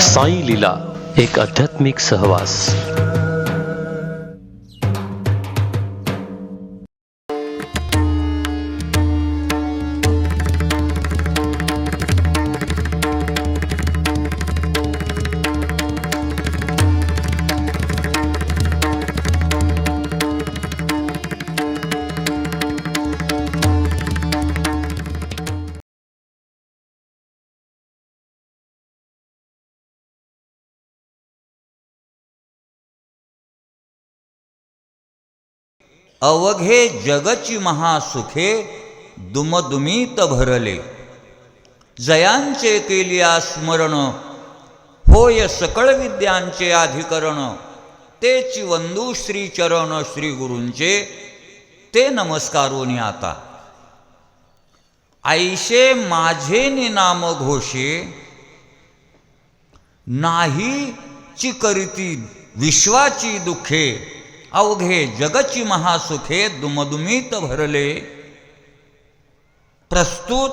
साई लीला एक आध्यात्मिक सहवास. अवघे जगची महासुखे दुमदुमीत भरले. जयांचे केलिया स्मरण होय सकळ विद्यांचे अधिकरण. तेची वंदू श्रीचरण श्री गुरूंचे ते नमस्कारोनी आता. ऐशे माझे नाम घोषे नाही ची करीती विश्वाची दुःखे. अवघे जगची महासुखे दुमदुमीत भरले. प्रस्तुत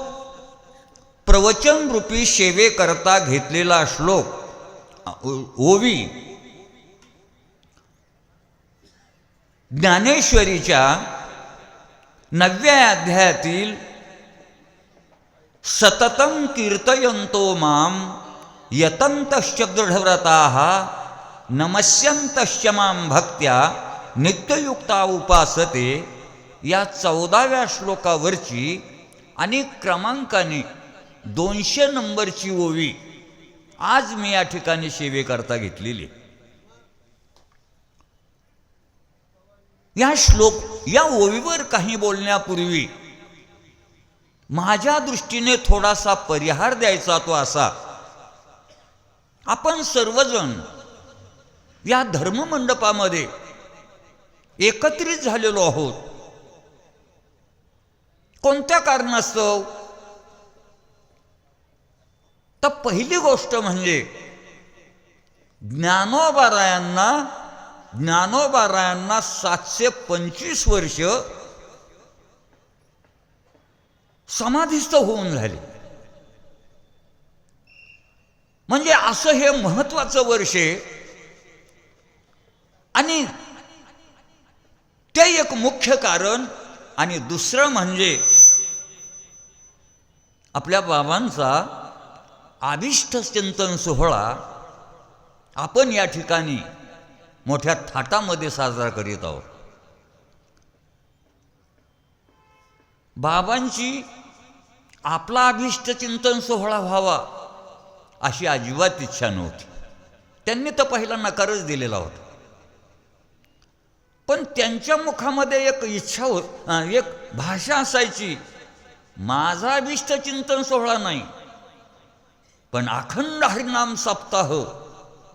प्रवचन रूपी सेवे करता घेतलेला श्लोक ओवी ज्ञानेश्वरीच्या 9व्या अध्यायातील सततं कीर्तयन्तो मां यतन्तश्च दृढव्रताः नमस्यन्तश्च मां भक्त्या नित्ययुक्ता उपासते या 14व्या श्लोकावरची आणि क्रमांकाने 200 नंबरची ओवी आज मी या ठिकाणी सेवेकरता घेतलेली. या ओवीवर काही बोलण्यापूर्वी माझ्या दृष्टीने थोडासा परिहार द्यायचा तो असा. आपण सर्वजण या धर्ममंडपामध्ये एकत्रित झालेलो आहोत. कोणत्या कारणास्तव? तर पहिली गोष्ट म्हणजे ज्ञानोबारायांना 725 वर्ष समाधीस्थ होऊन झाले. म्हणजे असं हे महत्त्वाचं वर्ष आहे. आणि ते एक मुख्य कारण. आणि दुसरं म्हणजे आपल्या बाबांचा अभिष्ट चिंतन सोहळा आपण या ठिकाणी मोठ्या थाटामध्ये साजरा करीत आहोत. बाबांची आपला अभिष्ट चिंतन सोहळा व्हावा अशी अजिबात इच्छा नव्हती. त्यांनी तर पहिला नकारच दिलेला होता. पण त्यांच्या मुखामध्ये एक इच्छा एक भाषा असायची. माझा अभिष्ट चिंतन सोहळा नाही, पण अखंड हरिनाम सप्ताह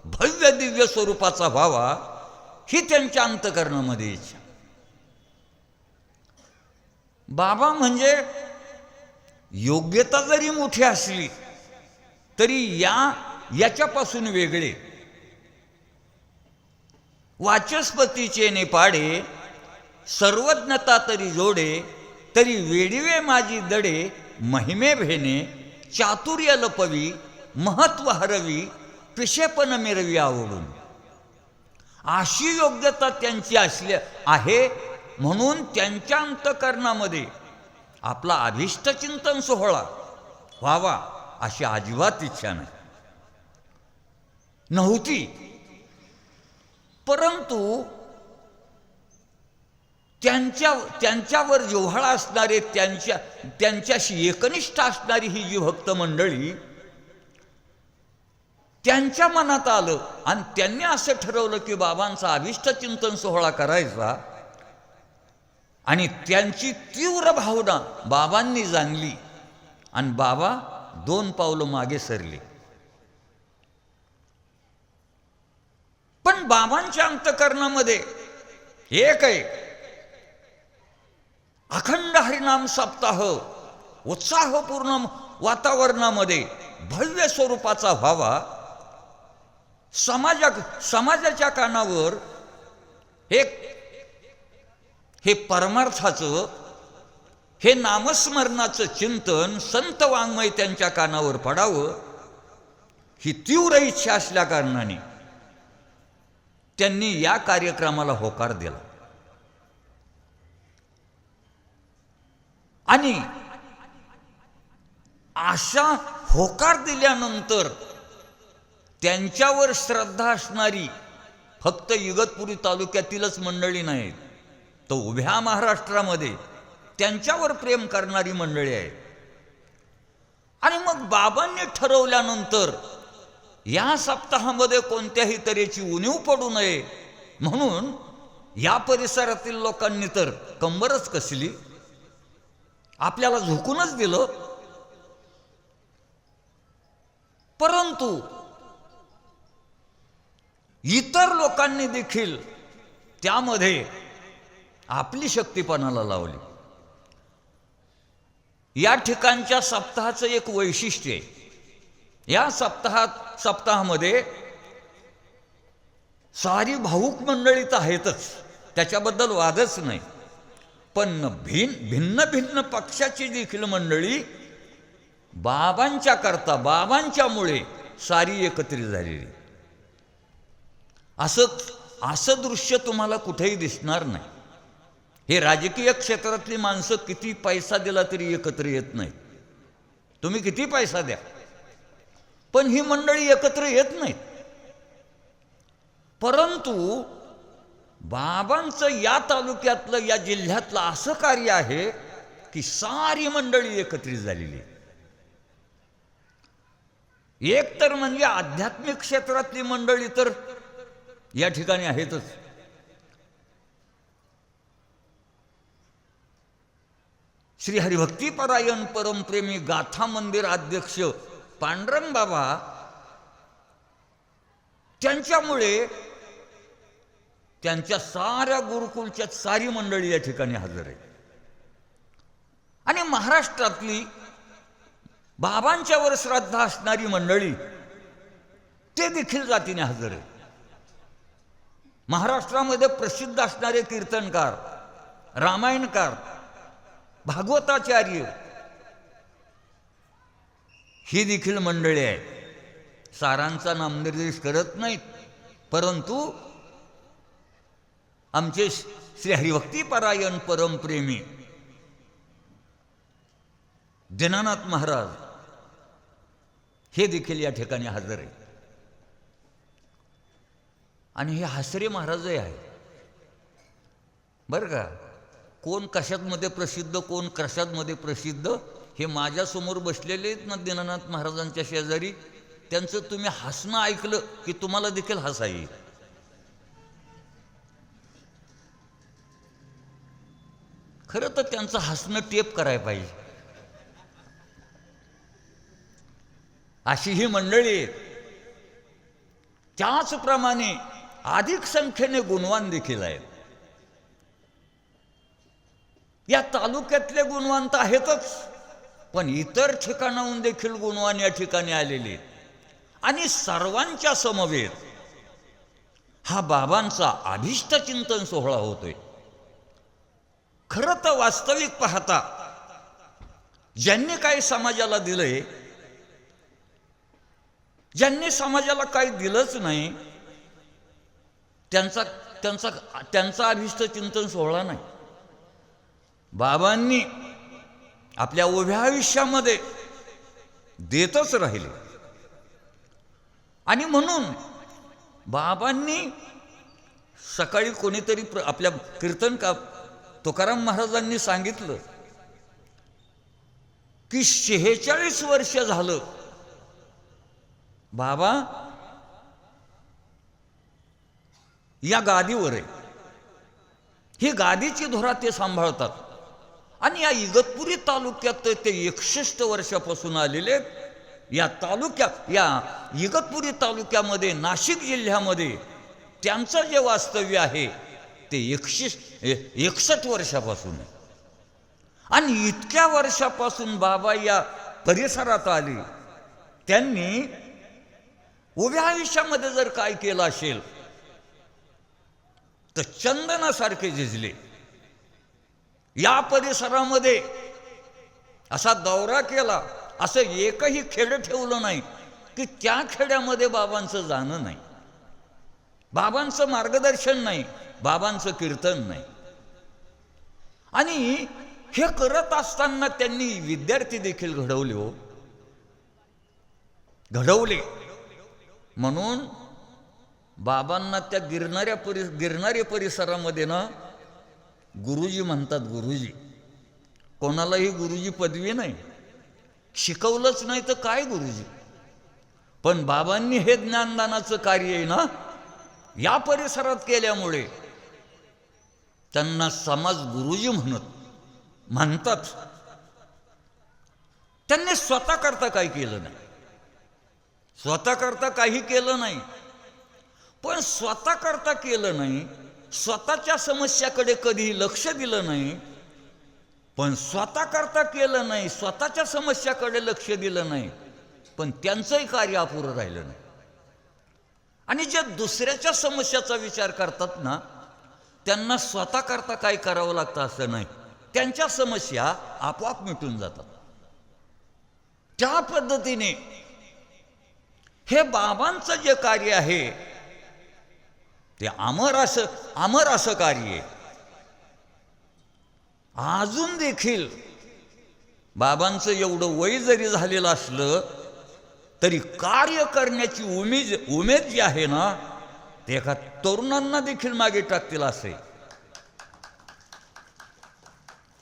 भव्य दिव्य स्वरूपाचा व्हावा ही त्यांच्या अंतकरणामध्ये इच्छा. बाबा म्हणजे योग्यता जरी मोठी असली तरी याच्यापासून वेगळे. वाचस्पतीचे नेपाडे सर्वज्ञता तरी जोडे. तरी वेडीवे माझी दडे महिमे भेने. चातुर्य लपवी महत्व हरवी पिशेपण मिरवी आवडून. अशी योग्यता त्यांची असली आहे म्हणून त्यांच्या अंतकरणामध्ये आपला अभिष्ट चिंतन सोहळा व्हावा अशी अजिबात इच्छा नव्हती. परंतु त्यांच्यावर जिव्हाळा असणारे त्यांच्याशी एकनिष्ठ असणारी ही जी भक्त मंडळी त्यांच्या मनात आलं आणि त्यांनी असं ठरवलं की बाबांचा अभिष्ट चिंतन सोहळा करायचा. आणि त्यांची तीव्र भावना बाबांनी जाणली आणि बाबा 2 पावलं मागे सरले. पण बाबांच्या अंतकरणामध्ये एक आहे. अखंड हरिनाम सप्ताह उत्साहपूर्ण वातावरणामध्ये भव्य स्वरूपाचा व्हावा. समाजाच्या कानावर हे परमार्थाचं हे नामस्मरणाचं चिंतन संत वाङ्मय त्यांच्या कानावर पडावं ही तीव्र इच्छा असल्या कारणाने त्यांनी या कार्यक्रमाला होकार दिला. आणि अशा होकार दिल्यानंतर त्यांच्यावर श्रद्धा असणारी फक्त इगतपुरी तालुक्यातीलच मंडळी नाहीत, तर उभ्या महाराष्ट्रामध्ये त्यांच्यावर प्रेम करणारी मंडळी आहे. आणि मग बाबांनी ठरवल्यानंतर या सप्ताहामध्ये कोणत्याही तऱ्हेची उणीव पडू नये म्हणून या परिसरातील लोकांनी तर कंबरच कसली, आपल्याला झुकूनच दिलं. परंतु इतर लोकांनी देखील त्यामध्ये आपली शक्तीपणाला लावली. या ठिकाणच्या सप्ताहाचं एक वैशिष्ट्य आहे. या सप्ताहामध्ये सारी भाऊक मंडळी तर आहेतच, त्याच्याबद्दल वादच नाही, पण भिन्न भिन्न पक्षाची देखील मंडळी बाबांच्या करता, बाबांच्यामुळे सारी एकत्रित झालेली. असं दृश्य तुम्हाला कुठेही दिसणार नाही. हे राजकीय क्षेत्रातली माणसं किती पैसा दिला तरी एकत्र येत नाहीत. तुम्ही किती पैसा द्या, पण ही मंडळी एकत्र येत नाहीत. परंतु बाबांचं या तालुक्यातलं, या जिल्ह्यातलं असं कार्य आहे की सारी मंडळी एकत्रित झालेली. एक तर म्हणजे आध्यात्मिक क्षेत्रातली मंडळी तर या ठिकाणी आहेतच. श्री हरिभक्तीपरायण परमप्रेमी गाथा मंदिर अध्यक्ष पांडुरंग बाबा, त्यांच्यामुळे त्यांच्या साऱ्या गुरुकुलच्या सारी मंडळी या ठिकाणी हजर आहे. आणि महाराष्ट्रातली बाबांच्यावर श्रद्धा असणारी मंडळी ते देखील जातीने हजर आहे. महाराष्ट्रामध्ये प्रसिद्ध असणारे कीर्तनकार, रामायणकार, भागवताचार्य ही देखील मंडळी आहे. सारांचा नामनिर्देश करत नाहीत, परंतु आमचे श्री हरिभक्तीपरायण परमप्रेमी दीनानाथ महाराज हे देखील या ठिकाणी हजर आहे. आणि हे हसरे महाराजही आहे बरं का. कोण कशातमध्ये प्रसिद्ध, कोण कशातमध्ये प्रसिद्ध, हे माझ्यासमोर बसलेले आहेत ना दीनानाथ महाराजांच्या शेजारी, त्यांचं तुम्ही हसणं ऐकलं की तुम्हाला देखील हसा येईल. खरं तर त्यांचं हसणं टेप करायला पाहिजे. अशी ही मंडळी आहेत. त्याचप्रमाणे अधिक संख्येने गुणवान देखील आहेत. या तालुक्यातले गुणवान तर आहेतच, पण इतर ठिकाणाहून देखील गुणवान या ठिकाणी आलेले आहेत. आणि सर्वांच्या समवेत हा बाबांचा अभिष्ट चिंतन सोहळा होतोय. खरं तर वास्तविक पाहता ज्यांनी काही समाजाला दिलंय, ज्यांनी समाजाला काही दिलंच नाही, त्यांचा अभिष्ट चिंतन सोहळा नाही. बाबांनी आपल्या उभ्या आयुष्यामध्ये देतच राहिले. आणि म्हणून बाबांनी सकाळी कोणीतरी आपल्या कीर्तन तुकाराम महाराजांनी सांगितलं की 46 वर्ष झालं बाबा या गादीवर आहे. ही गादीची धुरा ते सांभाळतात. आणि या इगतपुरी तालुक्यात ते 61 वर्षापासून आलेले. या इगतपुरी तालुक्यामध्ये, नाशिक जिल्ह्यामध्ये त्यांचं जे वास्तव्य आहे ते 61 वर्षापासून आहे. आणि इतक्या वर्षापासून बाबा या परिसरात आले. त्यांनी उभ्या आयुष्यामध्ये जर काय केलं असेल तर चंदनासारखे झिजले. या परिसरामध्ये असा दौरा केला, असं एकही खेडं ठेवलं नाही की त्या खेड्यामध्ये बाबांचं जाणं नाही, बाबांचं मार्गदर्शन नाही, बाबांचं कीर्तन नाही. आणि हे करत असताना त्यांनी विद्यार्थी देखील घडवले हो, घडवले. म्हणून बाबांना त्या गिरणारी परिसरामध्ये ना गुरुजी म्हणतात. गुरुजी, कोणालाही गुरुजी पदवी नाही, शिकवलंच नाही तर काय गुरुजी. पण बाबांनी हे ज्ञानदानाचं कार्य आहे ना या परिसरात केल्यामुळे त्यांना समाज गुरुजी म्हणतात. त्यांनी स्वतः करता काही केलं नाही, स्वतः करता काही केलं नाही. पण स्वतः करता केलं नाही, स्वतःच्या समस्याकडे कधी लक्ष दिलं नाही. पण स्वतः करता केलं नाही, स्वतःच्या समस्याकडे लक्ष दिलं नाही, पण त्यांचंही कार्य अपुरं राहिलं नाही. आणि जे दुसऱ्याच्या समस्याचा विचार करतात ना त्यांना स्वतः करता काय करावं लागतं असं नाही, त्यांच्या समस्या आपोआप मिटून जातात. त्या पद्धतीने हे बाबांचं जे कार्य आहे ते अमर असं कार्य आहे. अजून देखील बाबांचं एवढं वय जरी झालेलं असलं तरी कार्य करण्याची उमेद जी आहे ना ते एका तरुणांना देखील मागे टाकतील असे.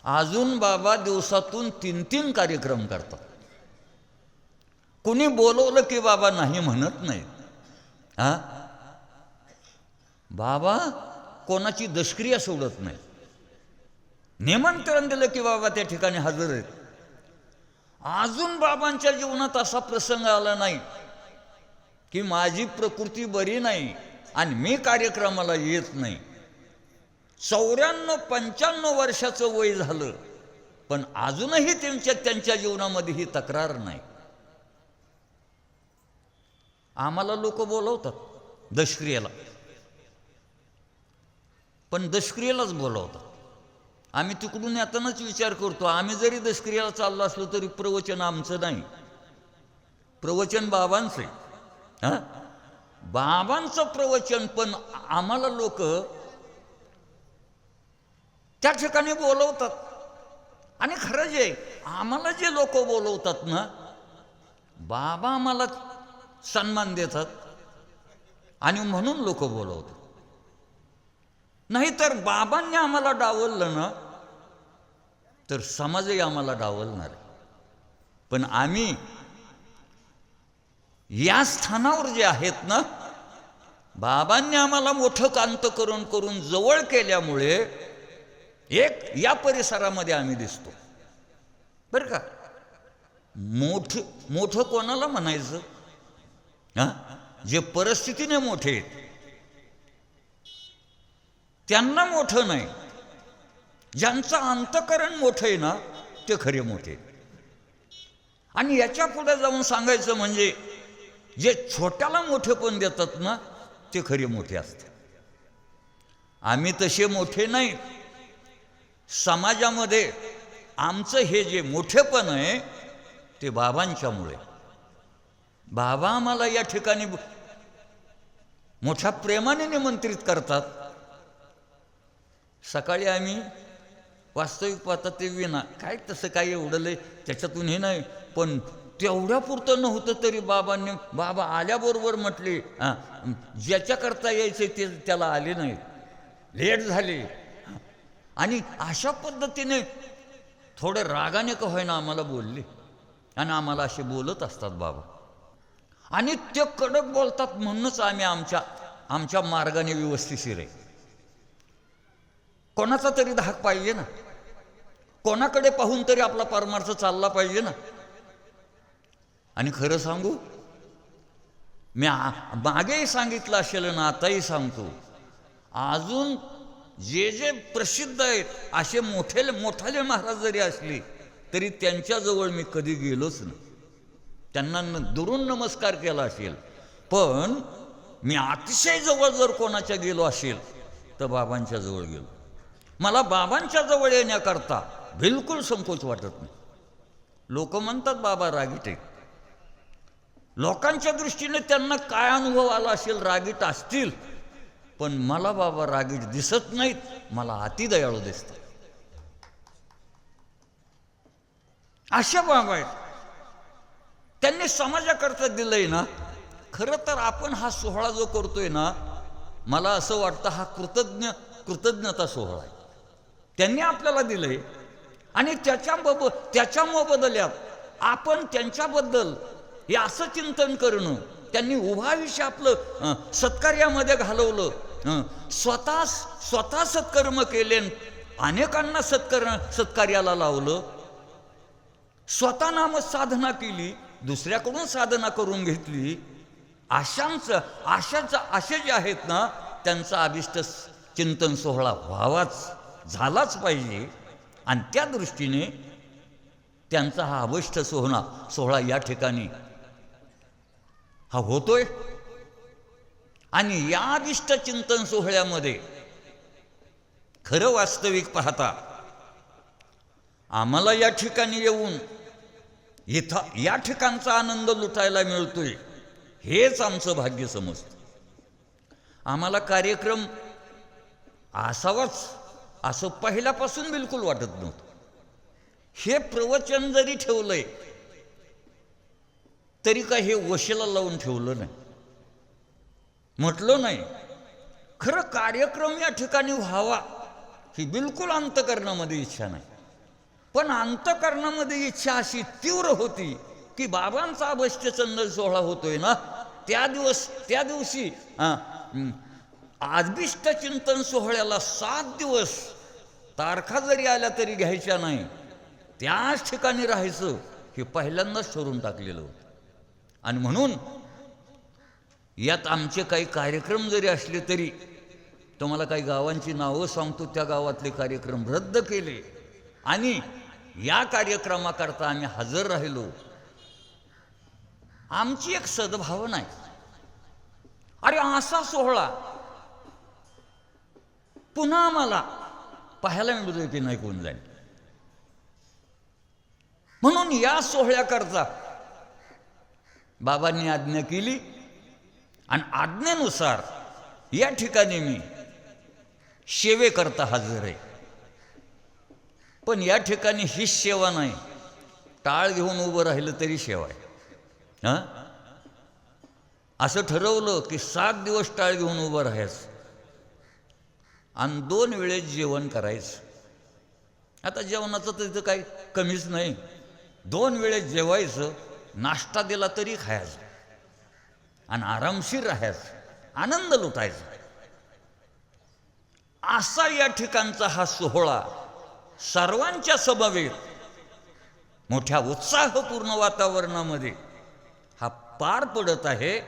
अजून बाबा दिवसातून 3-3 कार्यक्रम करतात. कुणी बोलवलं की बाबा नाही म्हणत नाही. बाबा कोणाची दशक्रिया सोडत नाही. निमंत्रण दिलं की बाबा त्या ठिकाणी हजर आहेत. अजून बाबांच्या जीवनात असा प्रसंग आला नाही की माझी प्रकृती बरी नाही आणि मी कार्यक्रमाला येत नाही. 94-95 वर्षाचं वय झालं पण अजूनही त्यांच्या जीवनामध्ये ही तक्रार नाही. आम्हाला लोक बोलवतात दशक्रियेला, पण दशक्रियेलाच बोलवतात. आम्ही तिकडून येतानाच विचार करतो, आम्ही जरी दशक्रियाला चाललो असलो तरी प्रवचन आमचं नाही, प्रवचन बाबांचं आहे. बाबांचं प्रवचन, पण आम्हाला लोक त्या ठिकाणी बोलवतात. आणि खरं जे आम्हाला जे लोक बोलवतात ना बाबा आम्हाला सन्मान देतात आणि म्हणून लोक बोलवतात. नाहीतर बाबांनी आम्हाला डावललं ना तर समाजही आम्हाला डावलणार आहे. पण आम्ही या स्थानावर जे आहेत ना बाबांनी आम्हाला मोठं कांत करून जवळ केल्यामुळे एक या परिसरामध्ये आम्ही दिसतो बरं का. मोठं कोणाला म्हणायचं? जे परिस्थितीने मोठे आहेत त्यांना मोठं नाही, ज्यांचं अंतःकरण मोठं आहे ना ते खरे मोठे. आणि याच्या पुढे जाऊन सांगायचं म्हणजे जे छोट्याला मोठे पण देतात ना ते खरे मोठे असतात. आम्ही तसे मोठे नाही. समाजामध्ये आमचं हे जे मोठेपण आहे ते बाबांच्यामुळे. बाबा आम्हाला या ठिकाणी मोठ्या प्रेमाने निमंत्रित करतात. सकाळी आम्ही वास्तविक पाहता ते विना काय तसं काय एवढं लय त्याच्यातून हे नाही, पण तेवढ्यापुरतं नव्हतं तरी बाबा आल्याबरोबर म्हटले ज्याच्याकरता यायचे ते त्याला आले नाहीत, लेट झाले. आणि अशा पद्धतीने थोडे रागाने का होईना आम्हाला बोलले आणि आम्हाला असे बोलत असतात बाबा. आणि ते कडक बोलतात म्हणूनच आम्ही आमच्या मार्गाने व्यवस्थिशीर आहे. कोणाचा तरी धाक पाहिजे ना, कोणाकडे पाहून तरी आपला परमार्थ चालला पाहिजे ना. आणि खरं सांगू, मी मागेही सांगितलं असेल ना आताही सांगतो, अजून जे प्रसिद्ध आहेत असे मोठाले महाराज जरी असले तरी त्यांच्याजवळ मी कधी गेलोच नाही. त्यांना दुरून नमस्कार केला असेल, पण मी अतिशय जवळ जर कोणाच्या गेलो असेल तर बाबांच्या जवळ गेलो. मला बाबांच्या जवळ येण्याकरता बिलकुल संकोच वाटत नाही. लोक म्हणतात बाबा रागीट आहेत. लोकांच्या दृष्टीने त्यांना काय अनुभव आला असेल, रागीट असतील, पण मला बाबा रागीट दिसत नाहीत, मला अतिदयाळू दिसतात. अशा बाबा आहेत. त्यांनी समाजाकरता दिलंय ना. खरं तर आपण हा सोहळा जो करतोय ना, मला असं वाटतं हा कृतज्ञता सोहळा आहे. त्यांनी आपल्याला दिलंय आणि त्याच्या मोबदल्यात आपण त्यांच्याबद्दल हे असं चिंतन करणं, त्यांनी उभा आयुष्य आपलं सत्कार्यामध्ये घालवलं, स्वतः सत्कर्म केले, अनेकांना सत्कार्याला लावलं, स्वतः नाम साधना केली, दुसऱ्याकडून साधना करून घेतली. असे जे आहेत ना, त्यांचा अभिष्ट चिंतन सोहळा झालाच पाहिजे. आणि त्या दृष्टीने त्यांचा हा अभिष्ट सोहळा या ठिकाणी हा होतोय. आणि या अभिष्ट चिंतन सोहळ्यामध्ये खरं वास्तविक पाहता आम्हाला या ठिकाणी येऊन या ठिकाणचा आनंद लुटायला मिळतोय, हेच आमचं भाग्य समजतं. आम्हाला कार्यक्रम असावाच असं पहिल्यापासून बिलकुल वाटत नव्हतं. हे प्रवचन जरी ठेवलंय तरी काय हे वशेला लावून ठेवलं नाही, म्हटलं नाही. खरं कार्यक्रम या ठिकाणी व्हावा ही बिलकुल अंतकरणामध्ये इच्छा नाही. पण अंतकरणामध्ये इच्छा अशी तीव्र होती की बाबांचा अभिष्ट चंदन सोहळा होतोय ना, त्या दिवशी अभिष्ट चिंतन सोहळ्याला 7 दिवस तारखा जरी आल्या तरी घ्यायच्या नाही, त्याच ठिकाणी राहायचं हे पहिल्यांदाच ठरवून टाकलेलं होतं. आणि म्हणून यात आमचे काही कार्यक्रम जरी असले तरी, तुम्हाला काही गावांची नावं सांगतो, त्या गावातले कार्यक्रम रद्द केले आणि या कार्यक्रमाकरता आम्ही हजर राहिलो. आमची एक सद्भावना आहे, अरे असा सोहळा पुन्हा आम्हाला पाहायला मिळतोय की नाही कोण जाईल. म्हणून या सोहळ्याकरता बाबांनी आज्ञा केली आणि आज्ञेनुसार या ठिकाणी मी सेवेकरता हजर आहे. पण या ठिकाणी हीच सेवा नाही, टाळ घेऊन उभं राहिलं तरी सेवा आहे. असं ठरवलं की 7 दिवस टाळ घेऊन उभं राहायचं आणि 2 वेळेस जेवण करायचं. आता जेवणाचं तर इथं काही कमीच नाही. 2 वेळेस जेवायचं, नाश्ता दिला तरी खायचं आणि आरामशीर राहायचं, आनंद लुटायचा. असा या ठिकाणचा हा सोहळा सर्वांच्या समवेत मोठ्या उत्साहपूर्ण वातावरणामध्ये हा पार पडत आहे.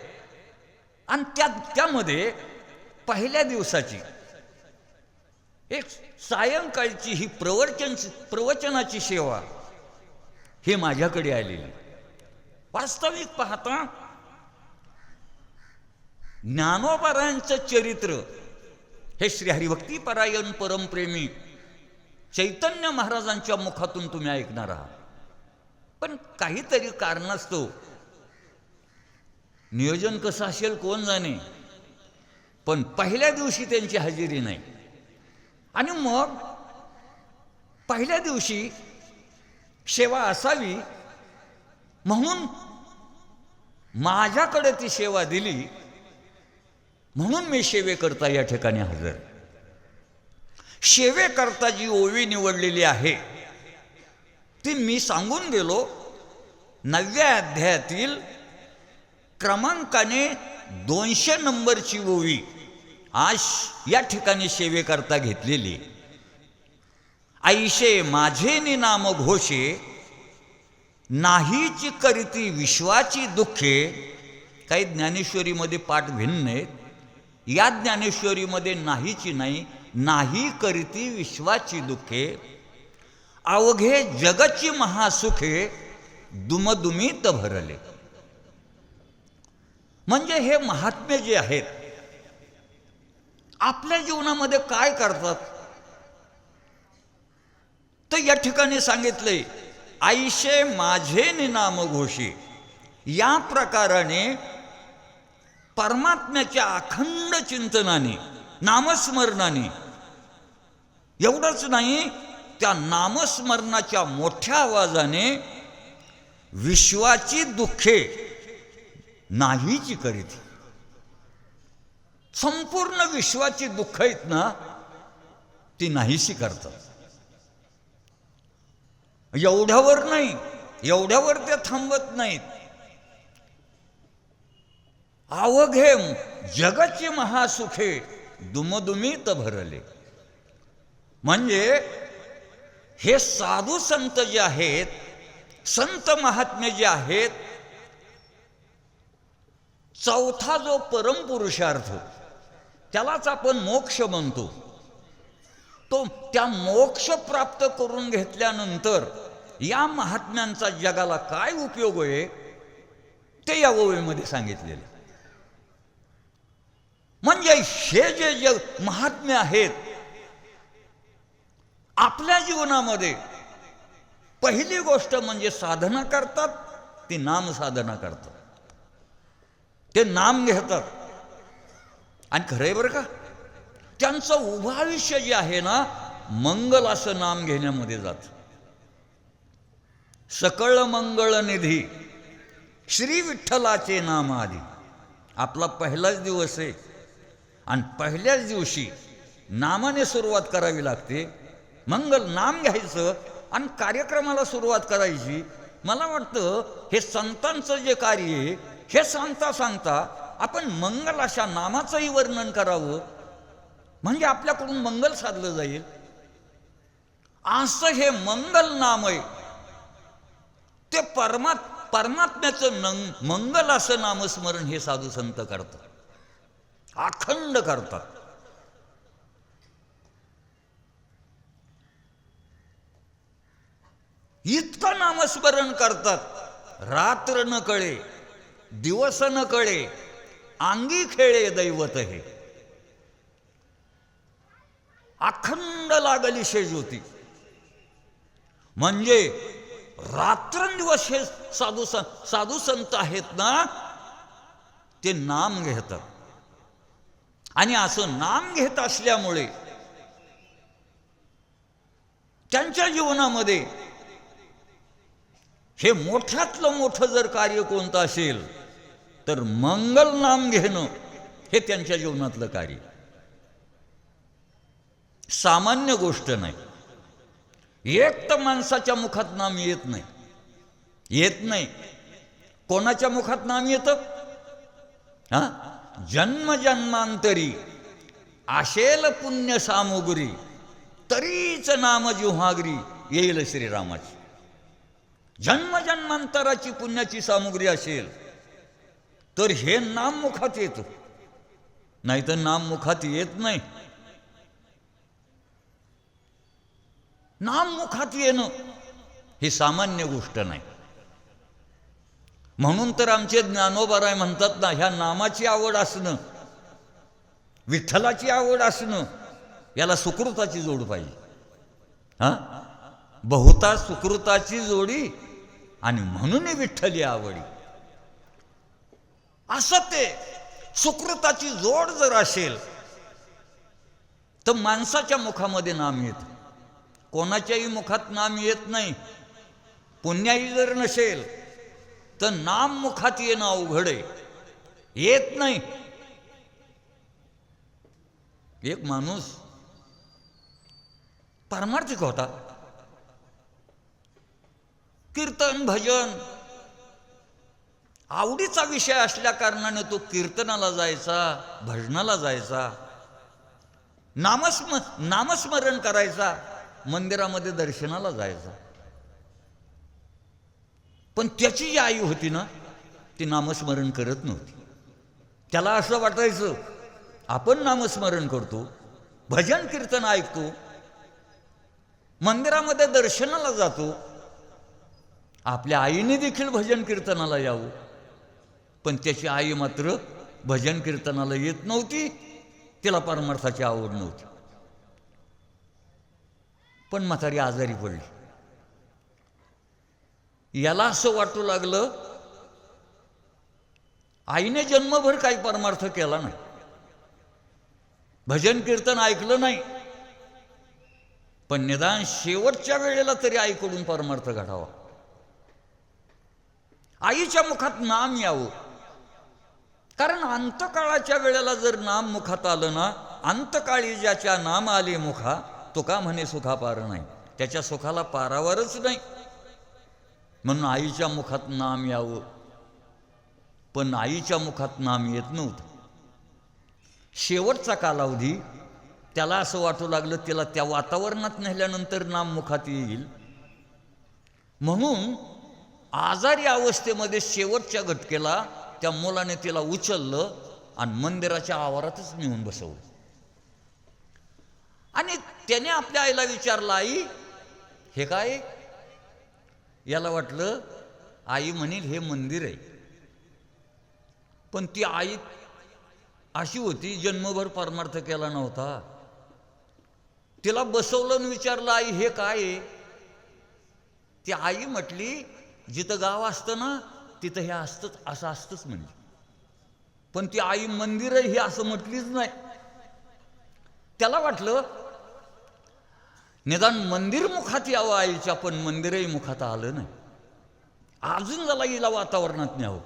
आणि त्यामध्ये पहिल्या दिवसाची एक सायंकाळची ही प्रवचनाची सेवा हे माझ्याकडे आलेली. वास्तविक पाहता ज्ञानोबारायांचं चरित्र हे श्री हरिभक्तीपरायण परमप्रेमी चैतन्य महाराजांच्या मुखातून तुम्ही ऐकणार आहात. पण काहीतरी कारणास्तव नियोजन कसं असेल कोण जाणे, पण पहिल्या दिवशी त्यांची हजेरी नाही. आणि मग पहिल्या दिवशी सेवा असावी म्हणून माझ्याकडे ती सेवा दिली, म्हणून मी सेवेकरता या ठिकाणी हजर. सेवेकरता जी ओवी निवडलेली आहे ती मी सांगून गेलो. 9व्या अध्यायातील क्रमांकाने 200 नंबरची ओवी आज या ठिकाणी सेवेकरता घेतलेली. ऐशे माझे नाम घोषे, नाहीची करीती विश्वाची दुःखे. काही ज्ञानेश्वरीमध्ये पाठ भिन्न आहेत. या ज्ञानेश्वरीमध्ये नाहीची नाही, नाही करीती विश्वाची दुःखे, अवघे जगची महासुखे, दुमदुमीत भरले. म्हणजे हे महात्मे जे आहेत आपल्या जीवनामध्ये काय करतात तर या ठिकाणी सांगितलंय आईशे माझे नाम घोषे. या प्रकाराने परमात्म्याच्या अखंड चिंतनाने, नामस्मरणाने, एवढंच नाही, त्या नामस्मरणाच्या मोठ्या आवाजाने विश्वाची दुःखे नाहीची करीत. संपूर्ण विश्वाची दुःख आहेत ना, ती नाहीशी करतात. एवढ्यावर नाही, एवढ्यावर ते थांबत नाहीत. अवघे जगाची महासुखे दुमदुमीत भरले. म्हणजे हे साधू संत जे आहेत, संत महात्मे जे आहेत, चौथा जो परमपुरुषार्थ, त्यालाच आपण मोक्ष म्हणतो, तो त्या मोक्ष प्राप्त करून घेतल्यानंतर या महात्म्यांचा जगाला काय उपयोग आहे ते या ओळीमध्ये सांगितलेले. म्हणजे हे जे जग महात्मे आहेत, आपल्या जीवनामध्ये पहिली गोष्ट म्हणजे साधना करतात, ती नाम साधना करतात, ते नाम घेतात. आणि खरं आहे बरं का, त्यांचं उभं आयुष्य जे आहे ना, मंगल असं नाम घेण्यामध्ये जात. सकळ मंगळ निधी श्री विठ्ठलाचे नाम आधी. आपला पहिलाच दिवस आहे आणि पहिल्याच दिवशी नामाने सुरुवात करावी लागते. मंगल नाम घ्यायचं आणि कार्यक्रमाला सुरुवात करायची. मला वाटतं हे संतांचं जे कार्य आहे, हे सांगता सांगता आपण मंगल अशा नामाचंही वर्णन करावं, म्हणजे आपल्याकडून मंगल साधलं जाईल. असं हे मंगल नाम आहे, ते परमात्म्याचं मंगल असं नामस्मरण हे साधू संत करतात, अखंड करतात. इतकं नामस्मरण करतात, रात्र न कळे, दिवस न कळे, अंगी खेळे दैवत हे. अखंड लागली शेजोती. म्हणजे रात्रंदिवस हे साधू संत आहेत ना, ते नाम घेतात. आणि असं नाम घेत असल्यामुळे त्यांच्या जीवनामध्ये हे मोठ्यातलं मोठं जर कार्य कोणतं असेल तर मंगल नाम घेणं हे त्यांच्या जीवनातलं कार्य. सामान्य गोष्ट नाही. एक तर माणसाच्या मुखात नाम येत नाही, येत नाही. कोणाच्या मुखात नाम येतं? हा, जन्मजन्मांतरी आशेल पुण्य सामुग्री, तरीच नाम जिव्हाग्री येईल श्रीरामाची. जन्मजन्मांतराची पुण्याची सामुग्री असेल तर हे नाम मुखात येतं, नाही तर नाम मुखात येत नाही. नाम मुखात येणं ही सामान्य गोष्ट नाही. म्हणून तर आमचे ज्ञानोबाराय म्हणतात ना, ह्या नामाची आवड असणं, विठ्ठलाची आवड असणं, याला सुकृताची जोड पाहिजे. हा, बहुता सुकृताची जोडी आणि म्हणून विठ्ठली आवडी. असं ते सुकृताची जोड जर असेल तर माणसाच्या मुखामध्ये नाम येत, कोणाच्याही मुखात नाम येत नाही. पुण्याही जर नसेल तर नाम मुखात येणं अवघड आहे, येत नाही. एक माणूस पारमार्थिक होता, कीर्तन भजन आवडीचा विषय असल्या कारणाने तो कीर्तनाला जायचा, भजनाला जायचा, नामस्मरण करायचा, मंदिरामध्ये दर्शनाला जायचा. पण त्याची जी आई होती ना, ती नामस्मरण करत नव्हती. त्याला असं वाटायचं आपण नामस्मरण करतो, भजन कीर्तन ऐकतो, मंदिरामध्ये दर्शनाला जातो, आपल्या आईने देखील भजन कीर्तनाला यावं, पण त्याची आई मात्र भजन कीर्तनाला येत नव्हती. तिला परमार्थाची आवड नव्हती. पण म्हातारी आजारी पडली. याला असं वाटू लागलं आईने जन्मभर काही परमार्थ केला नाही, भजन कीर्तन ऐकलं नाही, पण निदान शेवटच्या वेळेला तरी आईकडून परमार्थ घडावा, आईच्या मुखात नाम यावं. कारण अंतकाळाच्या वेळेला जर नाम मुखात आलं ना, अंतकाळी ज्याच्या नाम आले मुखा तुका म्हणे सुखा पार नाही, त्याच्या सुखाला पारावरच नाही. म्हणून आईच्या मुखात नाम यावं. पण आईच्या मुखात नाम येत नव्हतं. शेवटचा कालावधी त्याला असं वाटू लागलं तिला त्या वातावरणात नेल्यानंतर नाम मुखात येईल. म्हणून आजारी अवस्थेमध्ये शेवटच्या घटकेला त्या मुलाने तिला उचललं आणि मंदिराच्या आवारातच नेऊन बसवलं. आणि त्याने आपल्या आईला विचारलं, आई हे काय? याला वाटलं आई म्हणेल हे मंदिर आहे. पण ती आई अशी होती, जन्मभर परमार्थ केला नव्हता. तिला बसवलं आणि विचारलं, आई हे काय आहे? ती आई म्हटली, जिथं गाव असतं ना तिथं हे असतंच, असं असतंच म्हणजे. पण ती आई मंदिर आहे हे असं म्हटलीच नाही. त्याला वाटलं निदान मंदिर मुखात यावं आईच्या, पण मंदिरही मुखात आलं नाही. अजून जरा हिला वातावरणात न्यावं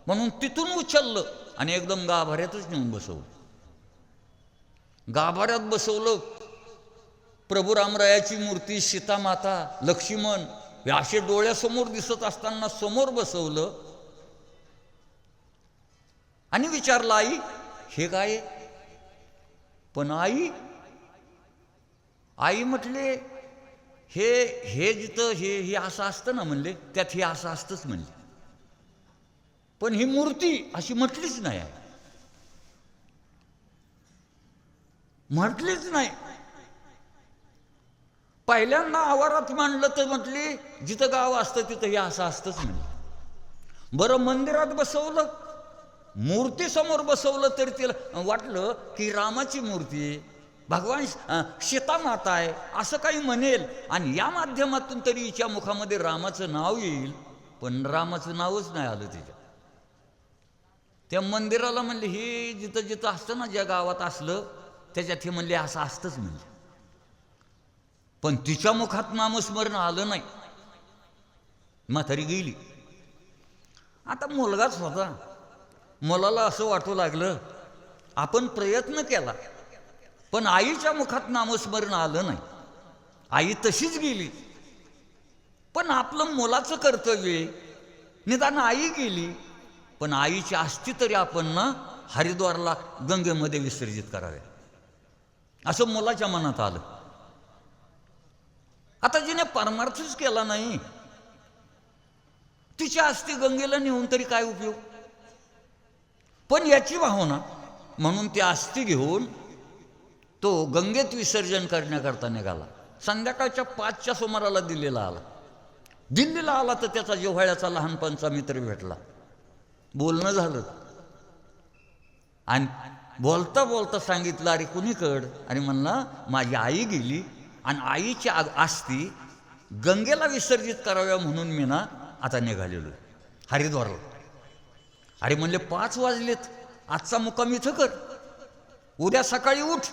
म्हणून तिथून उचललं आणि एकदम गाभाऱ्यातच नेऊन बसवलं. गाभाऱ्यात बसवलं. प्रभू रामरायाची मूर्ती, सीता माता, लक्ष्मण हे असे डोळ्यासमोर दिसत असताना समोर बसवलं आणि विचारलं, आई हे काय? पण आई म्हटले हे जिथं हे असं असतं ना म्हणले, त्यात हे असं असतंच म्हणले. पण ही मूर्ती अशी म्हटलीच नाही आहे, म्हटलीच नाही. पहिल्यांदा आवारात मांडलं तर म्हटली जिथं गाव असतं तिथं हे असं असतंच म्हणले. बरं मंदिरात बसवलं, मूर्ती समोर बसवलं तरी तिला वाटलं की रामाची मूर्ती, भगवान सीता माता आहे असं काही म्हणेल आणि या माध्यमातून तरी हिच्या मुखामध्ये रामाचं नाव येईल. पण रामाचं नावच नाही आलं तिच्या. त्या मंदिराला म्हणले हे जिथं जिथं असतं ना, ज्या गावात असलं त्याच्यात हे म्हणले असं असतंच म्हणजे. पण तिच्या मुखात नामस्मरण आलं नाही. म्हातारी गेली. आता मुलगाच होता. मुलाला असं वाटू लागलं आपण प्रयत्न केला पण आईच्या मुखात नामस्मरण आलं नाही. आई तशीच गेली. पण आपलं मुलाचं कर्तव्य, निदान आई गेली पण आईची अस्थी तरी आपण ना हरिद्वारला गंगेमध्ये विसर्जित करावे असं मुलाच्या मनात आलं. आता जिने परमार्थच केला नाही तिच्या अस्थी गंगेला नेऊन तरी काय उपयोग. पण याची भावना म्हणून ती अस्थी घेऊन तो गंगेत विसर्जन करण्याकरता निघाला. संध्याकाळच्या 5च्या सुमाराला दिल्लीला आला. दिल्लीला आला तर त्याचा जिव्हाळ्याचा लहानपणचा मित्र भेटला. बोलणं झालं आणि बोलता बोलता सांगितलं, अरे कुणीकड? आणि म्हणला माझी आई गेली आणि आईची अस्थी गंगेला विसर्जित कराव्या म्हणून मी ना आता निघालेलो हरिद्वारला. अरे म्हणले 5 वाजलेत, आजचा मुक्काम इथं कर, उद्या सकाळी उठ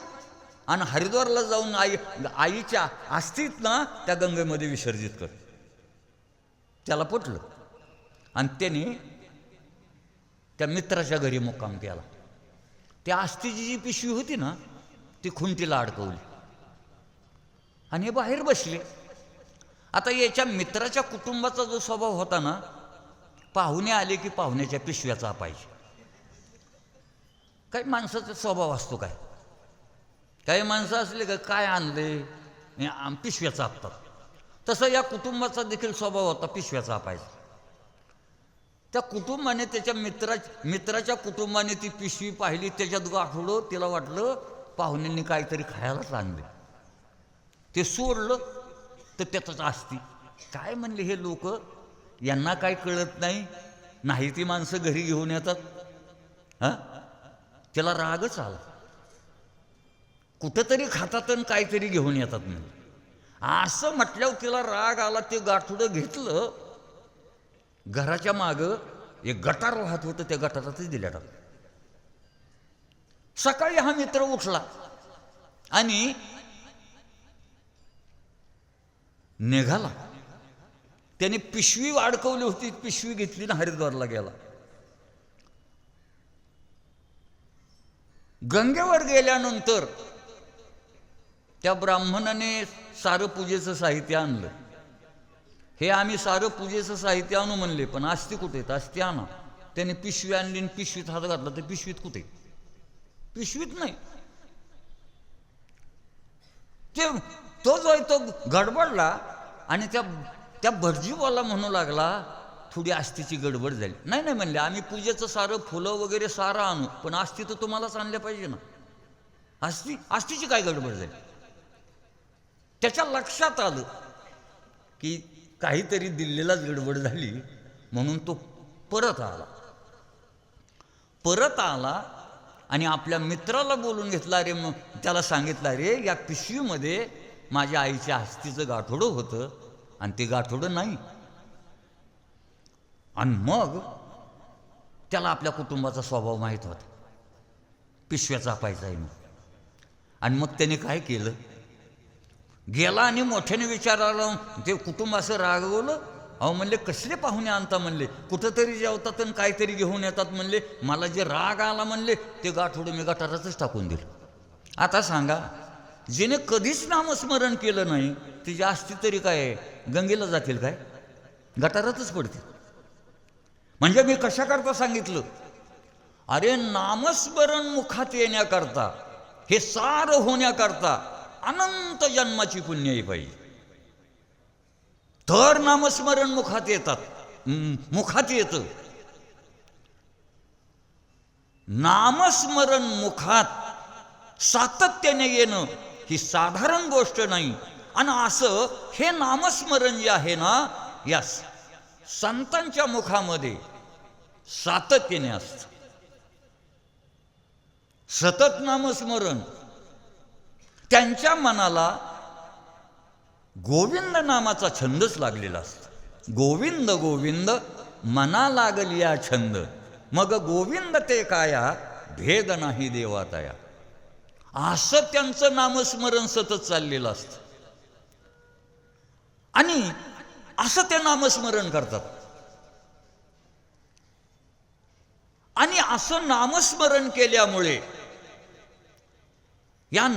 आणि हरिद्वारला जाऊन आईच्या अस्थीत ना त्या गंगेमध्ये विसर्जित कर. त्याला पटलं आणि त्याने त्या मित्राच्या घरी मुक्काम केला. त्या अस्थीची जी पिशवी होती ना ती खुंटीला अडकवली आणि हे बाहेर बसले. आता याच्या मित्राच्या कुटुंबाचा जो स्वभाव होता ना, पाहुणे आले की पाहुण्याच्या पिशव्या चापायचे. काही माणसाचा स्वभाव असतो काय, काही माणसं असले का काय आणले पिशव्या चापतात. तसं या कुटुंबाचा देखील स्वभाव होता, पिशव्या चापायचा. त्या कुटुंबाने त्याच्या मित्राच्या कुटुंबाने ती पिशवी पाहिली, त्याच्यात गाठोडं. तिला वाटलं पाहुण्यांनी काहीतरी खायलाच आणले. ते सोडलं तर त्याचाच असती. काय म्हणले हे लोक, यांना काय कळत नाही ती माणसं घरी घेऊन येतात. हां, त्याला रागच आला. कुठंतरी खातात आणि काहीतरी घेऊन येतात म्हणजे असं म्हटल्यावर तिला राग आला. ते गाठोडं घेतलं घराच्या मागं एक गटार वाहत होतं, त्या गटारातच दिल्या टाक. सकाळी हा मित्र उठला आणि निघाला. त्याने पिशवी अडकवली होती, पिशवी घेतली ना हरिद्वारला गेला. गंगेवर गेल्यानंतर त्या ब्राह्मणाने सारं पूजेचं साहित्य आणलं. हे आम्ही सारं पूजेचं साहित्य आणू म्हणले, पण आस्ती कुठे? आस्ती आणा. त्याने पिशवी आणली आणि पिशवीत हात घातला, तर पिशवीत कुठे? पिशवीत नाही. तो जो आहे तो गडबडला आणि त्या भटजीवाला म्हणू लागला, थोडी आस्तीची गडबड झाली. नाही नाही म्हणले, आम्ही पूजेचं सारं फुलं वगैरे सारं आणू, पण आस्ती तर तुम्हालाच आणल्या पाहिजे ना. आस्तीची काय गडबड झाली? त्याच्या लक्षात आलं की काहीतरी दिल्लीलाच गडबड झाली, म्हणून तो परत आला आणि आपल्या मित्राला बोलून घेतला. अरे मग त्याला सांगितलं, अरे या पिशवीमध्ये माझ्या आईच्या आस्तीचं गाठोडं होतं आणि ते गाठोडं नाही. आणि मग त्याला आपल्या कुटुंबाचा स्वभाव माहीत होता, पिशव्या चापायचा आहे. आणि मग त्याने काय केलं, गेला आणि मोठ्याने विचारायला ते कुटुंब असं रागवलं. अहो म्हणले, कसले पाहुणे आणता म्हणले, कुठंतरी जेवतात आणि काहीतरी घेऊन येतात म्हणले. मला जे राग आला म्हणले, ते गाठोडं मी गटारातच टाकून दिलं. आता सांगा, जिने कधीच नामस्मरण केलं नाही तिची आस्ती तरी काय गंगेला जातील काय? गटारातच पडतील. म्हणजे मी कशाकरता सांगितलं? अरे नामस्मरण मुखात येण्याकरता, हे सार होण्याकरता अनंत जन्माची पुण्याई पाहिजे, तर नामस्मरण मुखात येतं. नामस्मरण मुखात सातत्याने येणं ही साधारण गोष्ट नाही. आणि असं हे नामस्मरण जे आहे ना, या संतांच्या मुखामध्ये सातत्याने असतं. सतत नामस्मरण. त्यांच्या मनाला गोविंद नामाचा छंदच लागलेला असतो. गोविंद गोविंद मना लागलिया छंद, मग गोविंद ते काया भेद नाही देवातया. असं त्यांचं नामस्मरण सतत चाललेलं असतं. आणि असं ते नामस्मरण करतात. आणि असं नामस्मरण केल्यामुळे या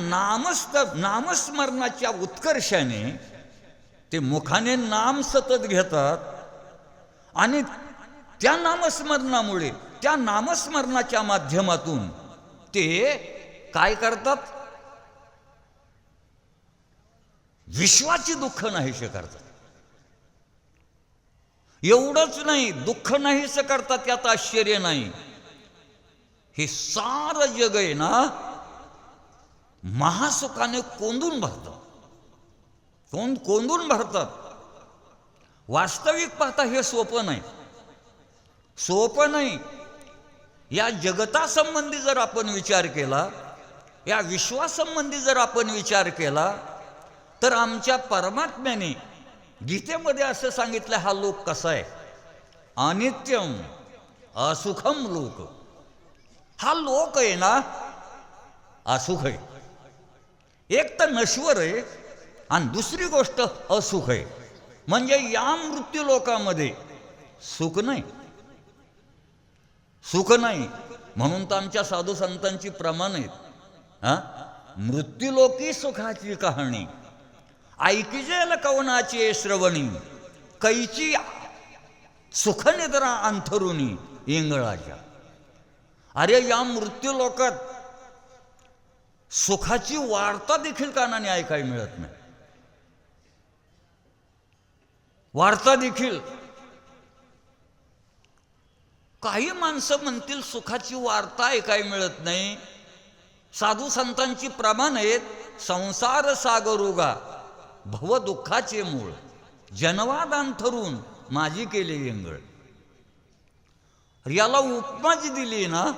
नामस्मरणाच्या उत्कर्षाने ते मुखाने नाम सतत घेतात. आणि त्या नामस्मरणामुळे, त्या नामस्मरणाच्या माध्यमातून ते काय करतात? विश्वाची दुःख नाहीसे करतात. एवढंच नाही, दुःख नाहीसे करतात यात आश्चर्य नाही. हे सारं जग आहे ना, महासुखाने कोंदून भरतात. कोंदून भरतात. वास्तविक पाहता हे सोपं नाही. या जगतासंबंधी जर आपण विचार केला, या विश्वासंबंधी जर आपण विचार केला, तर आमच्या परमात्म्याने गीतेमध्ये असं सांगितलं, हा लोक कसा आहे? अनित्यम असुखम लोक. हा लोक आहे ना, असुख आहे. एक तर नश्वर आहे आणि दुसरी गोष्ट असुख आहे. म्हणजे या मृत्यू लोकामध्ये सुख नाही. म्हणून तर आमच्या साधू संतांची प्रमाण आहेत. मृत्यूलोकी सुखाची कहाणी ऐकिजेल कवनाची श्रवणी, कैची सुखनिद्रा अंथरुणी इंगळाच्या. अरे या मृत्यू लोकात सुखाची वार्ता देखील कानाने ऐकायला मिळत नाही. वार्ता देखील. काही माणसं म्हणतील सुखाची वार्ता ऐकायला मिळत नाही. साधू संतांची प्रमाण आहेत, संसार सागरुगा भव दुःखाचे मूळ, जनवादांथरून माझी केले इंगळ. याला उपमा जी दिली ना,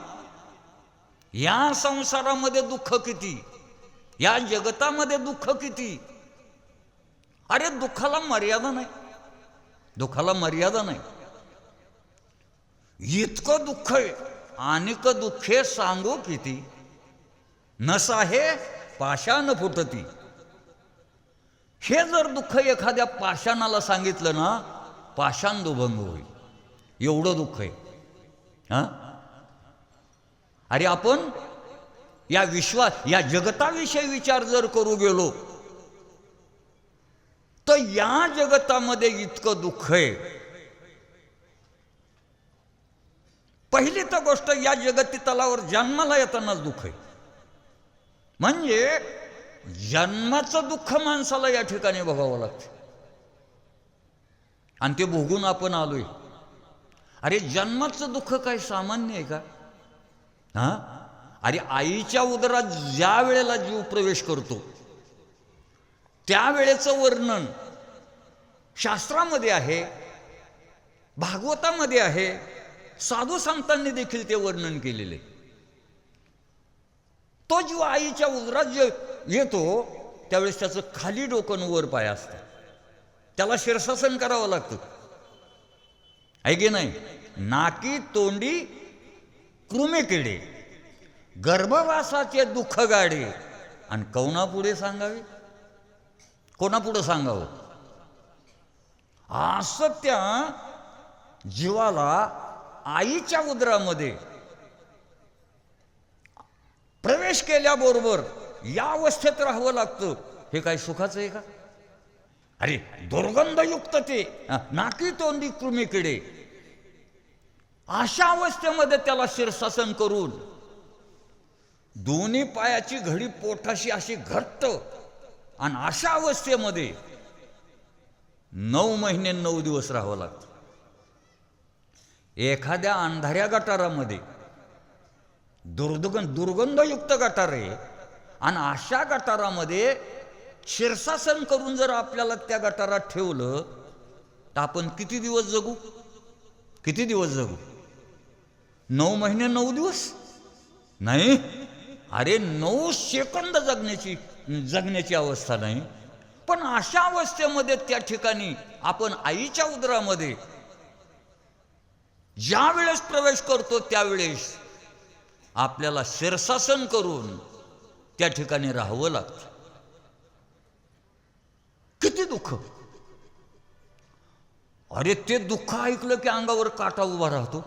या संसारामध्ये दुःख किती, या जगतामध्ये दुःख किती. अरे दुःखाला मर्यादा नाही. इतकं दुःख आहे, अनेक दुःखे सांगू किती, नसा हे पाषाण फुटती. हे जर दुःख एखाद्या पाषाणाला सांगितलं ना, पाषाण दुभंग होईल, एवढं दुःख आहे. हा, अरे आपण या जगताविषयी विचार जर करू गेलो तर या जगतामध्ये इतकं दुःख आहे. पहिली तर गोष्ट, या जगती तलावर जन्माला येतानाच दुःख आहे. म्हणजे जन्माचं दुःख माणसाला या ठिकाणी भोगावं लागतं, आणि ते भोगून आपण आलोय. अरे जन्माचं दुःख काय सामान्य आहे का? हा, अरे आईच्या उदरात ज्या वेळेला जीव प्रवेश करतो त्यावेळेचं वर्णन शास्त्रामध्ये आहे, भागवतामध्ये आहे, साधू संतांनी देखील ते वर्णन केलेले. तो जीव आईच्या उदरात जे येतो त्यावेळेस त्याचं खाली डोकं वर पाय असतं, त्याला शीर्षासन करावं लागतं, आहे की नाही? नाकी तोंडी कृमिकिडे, गर्भवासाचे दुःख गाडे, आणि कोणापुढे सांगावे, कोणापुढे सांगावं? असं त्या जीवाला आईच्या उदरामध्ये प्रवेश केल्याबरोबर या अवस्थेत राहावं लागतं. हे काय सुखाचं आहे का? अरे दुर्गंधयुक्त ते नाकी तोंडी कृमिकिडे, अशा अवस्थेमध्ये त्याला शीर्षासन करून दोन्ही पायाची घडी पोटाशी अशी घट्ट, आणि अशा अवस्थेमध्ये 9 महिने 9 दिवस राहावं लागतं. एखाद्या अंधाऱ्या गटारामध्ये दुर्गंधयुक्त गटार आहे, आणि अशा गटारामध्ये शीर्षासन करून जर आपल्याला त्या गटारात ठेवलं तर आपण किती दिवस जगू? किती दिवस जगू? 9 महिने 9 दिवस नाही, अरे 9 सेकंद जगण्याची अवस्था नाही. पण अशा अवस्थेमध्ये त्या ठिकाणी आपण आईच्या उदरामध्ये ज्या वेळेस प्रवेश करतो त्यावेळेस आपल्याला शीर्षासन करून त्या ठिकाणी राहावं लागतं. किती दुःख! अरे ते दुःख ऐकलं की अंगावर काटा उभा राहतो.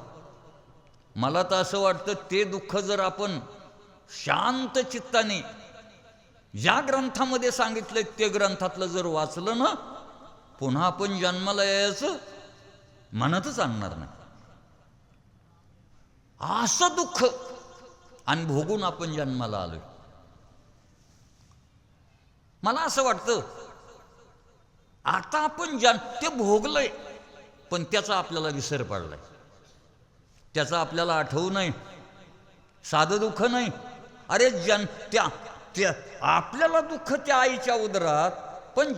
मला तर असं वाटतं ते दुःख जर आपण शांत चित्ताने ज्या ग्रंथामध्ये सांगितलं ते ग्रंथातलं जर वाचलं ना, पुन्हा आपण जन्माला यायचं मनातच आणणार नाही. असं दुःख आणि भोगून आपण जन्माला आलोय. मला असं वाटतं आता आपण ते भोगलंय, पण त्याचा आपल्याला विसर पडलाय, त्याचा आपल्याला आठवू नाही. साधं दुःख नाही, अरे त्या आपल्याला दुःख त्या आईच्या उदरात, पण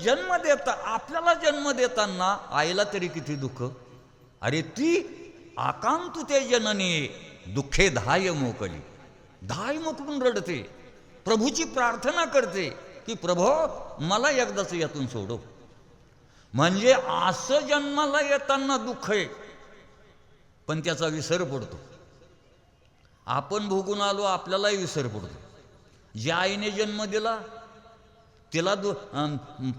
आपल्याला जन्म देताना आईला तरी किती दुःख. अरे ती आकांतु ते जननी दुःखे धाय मोकली, धाय मोकळून रडते, प्रभूची प्रार्थना करते की प्रभो मला एकदाच यातून सोडव. म्हणजे असं जन्माला येताना दुःख आहे, पण त्याचा विसर पडतो. आपण भोगून आलो, आपल्यालाही विसर पडतो. ज्या आईने जन्म दिला तिला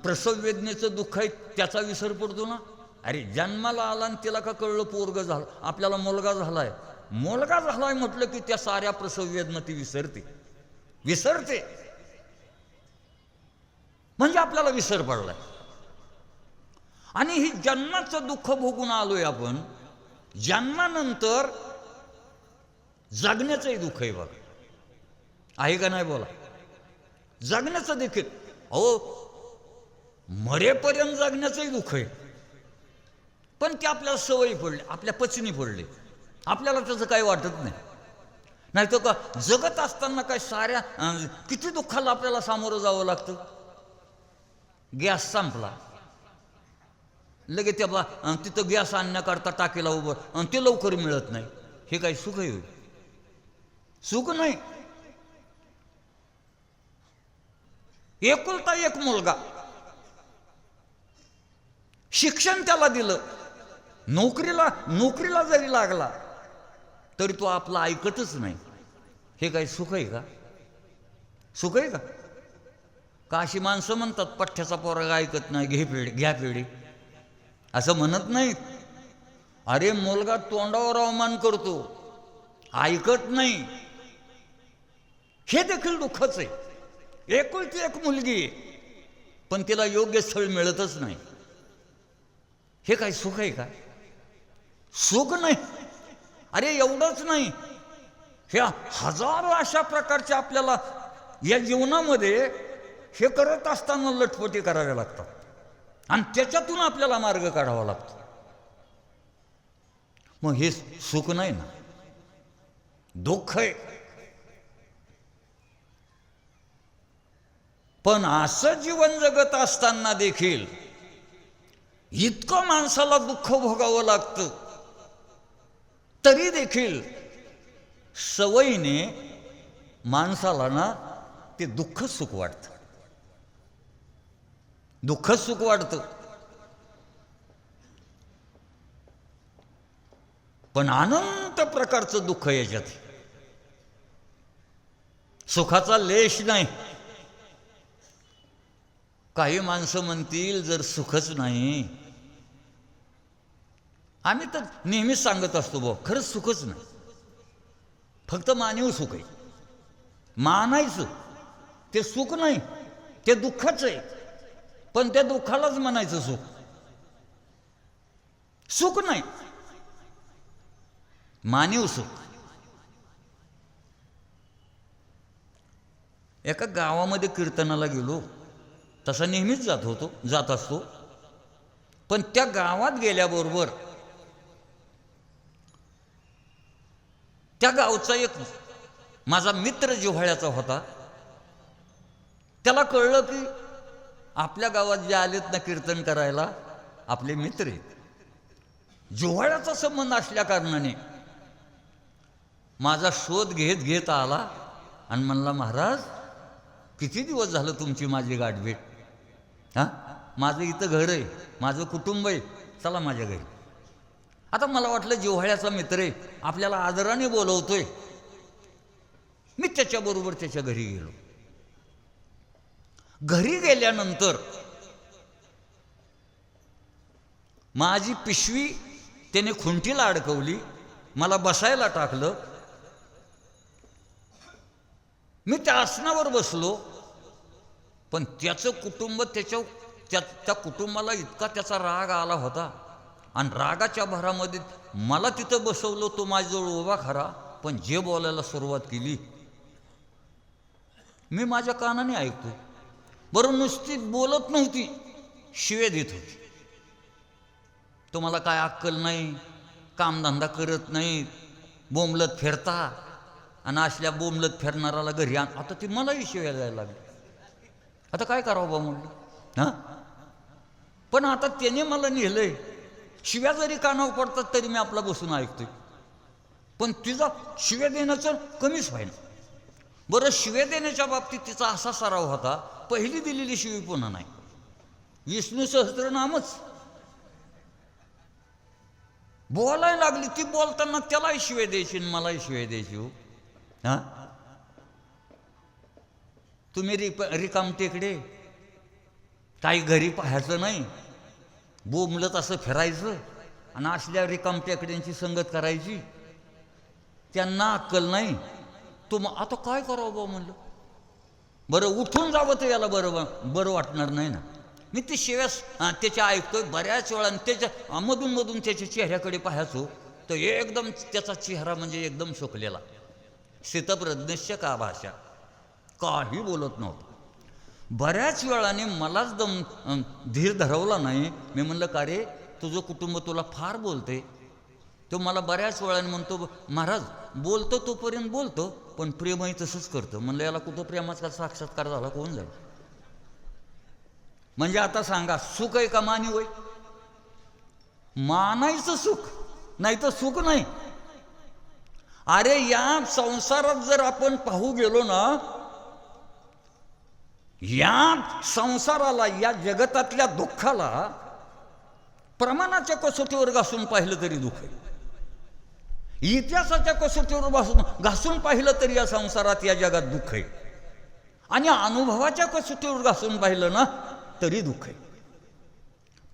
प्रसव वेदनेचं दुःख आहे, त्याचा विसर पडतो ना. अरे जन्माला आला आणि तिला का कळलं पोरगं झालं, आपल्याला मुलगा झालाय म्हटलं की त्या साऱ्या प्रसव वेदना ती विसरते. म्हणजे आपल्याला विसर पडलाय. आणि ही जन्माचं दुःख भोगून आलोय आपण. जन्मानंतर जगण्याचंही दुःख आहे बघा, आहे का नाही बोला? जगण्याचं देखील, मरेपर्यंत जगण्याचंही दुःख आहे, पण ते आपल्याला सवयी पडली, आपल्या पचनी पडली, आपल्याला त्याचं काही वाटत नाही. नाही तर का जगत असताना काय साऱ्या किती दुःखाला आपल्याला सामोरं जावं लागतं. गॅस संपला लगेच तिथं गॅस आणण्याकरता टाकीला उभं, आणि ते लवकर मिळत नाही. हे काही सुख आहे? सुख नाही. एकुलता एक मुलगा, शिक्षण त्याला दिलं, नोकरीला जरी लागला तरी तो आपलं ऐकतच नाही. हे काय सुख आहे का? सुख आहे का? का अशी माणसं म्हणतात पठ्ठ्याचा पोरगा ऐकत नाही, घ्या पेढी, असं म्हणत नाहीत. अरे मुलगा तोंडावर अवमान करतो, ऐकत नाही, हे देखील दुःखच आहे. एकुलती एक मुलगी आहे, पण तिला योग्य स्थळ मिळतच नाही. हे काय सुख आहे का? सुख नाही. अरे एवढंच नाही, ह्या हजारो अशा प्रकारच्या आपल्याला या जीवनामध्ये हे करत असताना लटपटी कराव्या लागतात आणि त्याच्यातून आपल्याला मार्ग काढावा लागतो. मग हे सुख नाही ना, दुःख आहे. पण असं जीवन जगत असताना देखील इतकं माणसाला दुःख भोगावं लागतं, तरी देखील सवयीने माणसाला ना ते दुःख सुख वाटतं, दुःख सुख वाटतं. पण अनंत प्रकारचं दुःख याच्यात, सुखाचा लेश नाही. काही माणसं म्हणतील जर सुखच नाही, आम्ही तर नेहमीच सांगत असतो भाऊ, खरंच सुखच नाही, फक्त मानव सुख आहे. मानायचं ते सुख नाही, ते दुःखच आहे. पण त्या दुःखालाच म्हणायचं सुख. सुख नाही, मानव सुख. एका गावामध्ये कीर्तनाला गेलो, तसा नेहमीच जात असतो. पण त्या गावात गेल्याबरोबर त्या गावचा एक माझा मित्र जिव्हाळ्याचा होता. त्याला कळलं की आपल्या गावात जे आलेत ना कीर्तन करायला आपले मित्र आहेत. जिव्हाळ्याचा संबंध असल्या कारणाने माझा शोध घेत घेत आला आणि म्हणला, महाराज किती दिवस झालं तुमची माझी गाठभेट. हां, माझं इथं घर आहे, माझं कुटुंब आहे, चला माझ्या घरी. आता मला वाटलं जिव्हाळ्याचा मित्र आहे, आपल्याला आदराने बोलवतोय. मी त्याच्याबरोबर त्याच्या घरी गेलो. घरी गेल्यानंतर माझी पिशवी त्याने खुंटीला अडकवली, मला बसायला टाकलं. मी त्या आसनावर बसलो. पण त्याचं कुटुंब त्या कुटुंबाला इतका त्याचा राग आला होता आणि रागाच्या भरामध्ये मला तिथं बसवलं. तो माझ्याजवळ उभा खरा, पण जे बोलायला सुरुवात केली मी माझ्या कानाने ऐकतो. बरं नुसती बोलत नव्हती, शिव्या देत होती. तुम्हाला काय अक्कल नाही, कामधंदा करत नाही, बोंबलत फिरता, आणि असल्या बोंबलत फिरणाराला घरी आण. आता ती मलाही शिव्या द्यायला लागली. आता काय करावं बा म्हणलं. हां, पण आता त्याने मला नेलंय. शिव्या जरी कानावर पडतात तरी मी आपला बसून ऐकतोय. पण तिचा शिव्या देण्याचं कमीच व्हायना. बरं, शिव्या देण्याच्या बाबतीत तिचा असा सराव होता, पहिली दिलेली शिवी पुन्हा नाही. विष्णू सहस्त्रनामच बोलायला लागली. ती बोलताना त्यालाही शिव्या द्यायची आणि मलाही शिव्या द्यायची. हो, हां, तुम्ही रिकाम टेकडे, काही घरी पाहायचं नाही, बोंबलत असं फिरायचं आणि असल्या रिकाम टेकड्यांची संगत करायची. त्यांना अक्कल नाही. आता काय करावं बा म्हणलं. बरं उठून जावं तर याला बरं वाटणार नाही ना. मी ती शिव्या त्याच्या ऐकतोय बऱ्याच वेळा. त्याच्या मधून त्याच्या चेहऱ्याकडे पाहायचो तर एकदम त्याचा चेहरा म्हणजे एकदम सुकलेला, स्थितप्रज्ञस्य का भाषा, काही बोलत नव्हतं. बऱ्याच वेळाने मलाच धीर धरवला नाही. मी म्हणलं, का रे तुझं कुटुंब तुला फार बोलते. तो मला बऱ्याच वेळाने म्हणतो, महाराज बोलतो तोपर्यंत बोलतो, पण प्रेमही तसंच करतं. म्हणलं, याला कुठं प्रेमाचा साक्षात्कार झाला कोण जाईल. म्हणजे आता सांगा, सुख आहे का मानव आहे? मानायचं सुख, नाही तर सुख नाही. अरे या संसारात जर आपण पाहू गेलो ना, या संसाराला, या जगतातल्या दुःखाला प्रमाणाच्या कसोटीवर घासून पाहिलं तरी दुःख आहे. इतिहासाच्या कसोटीवर घासून पाहिलं तरी या संसारात या जगात दुःख आहे, आणि अनुभवाच्या कसोटीवर घासून पाहिलं ना तरी दुःख आहे.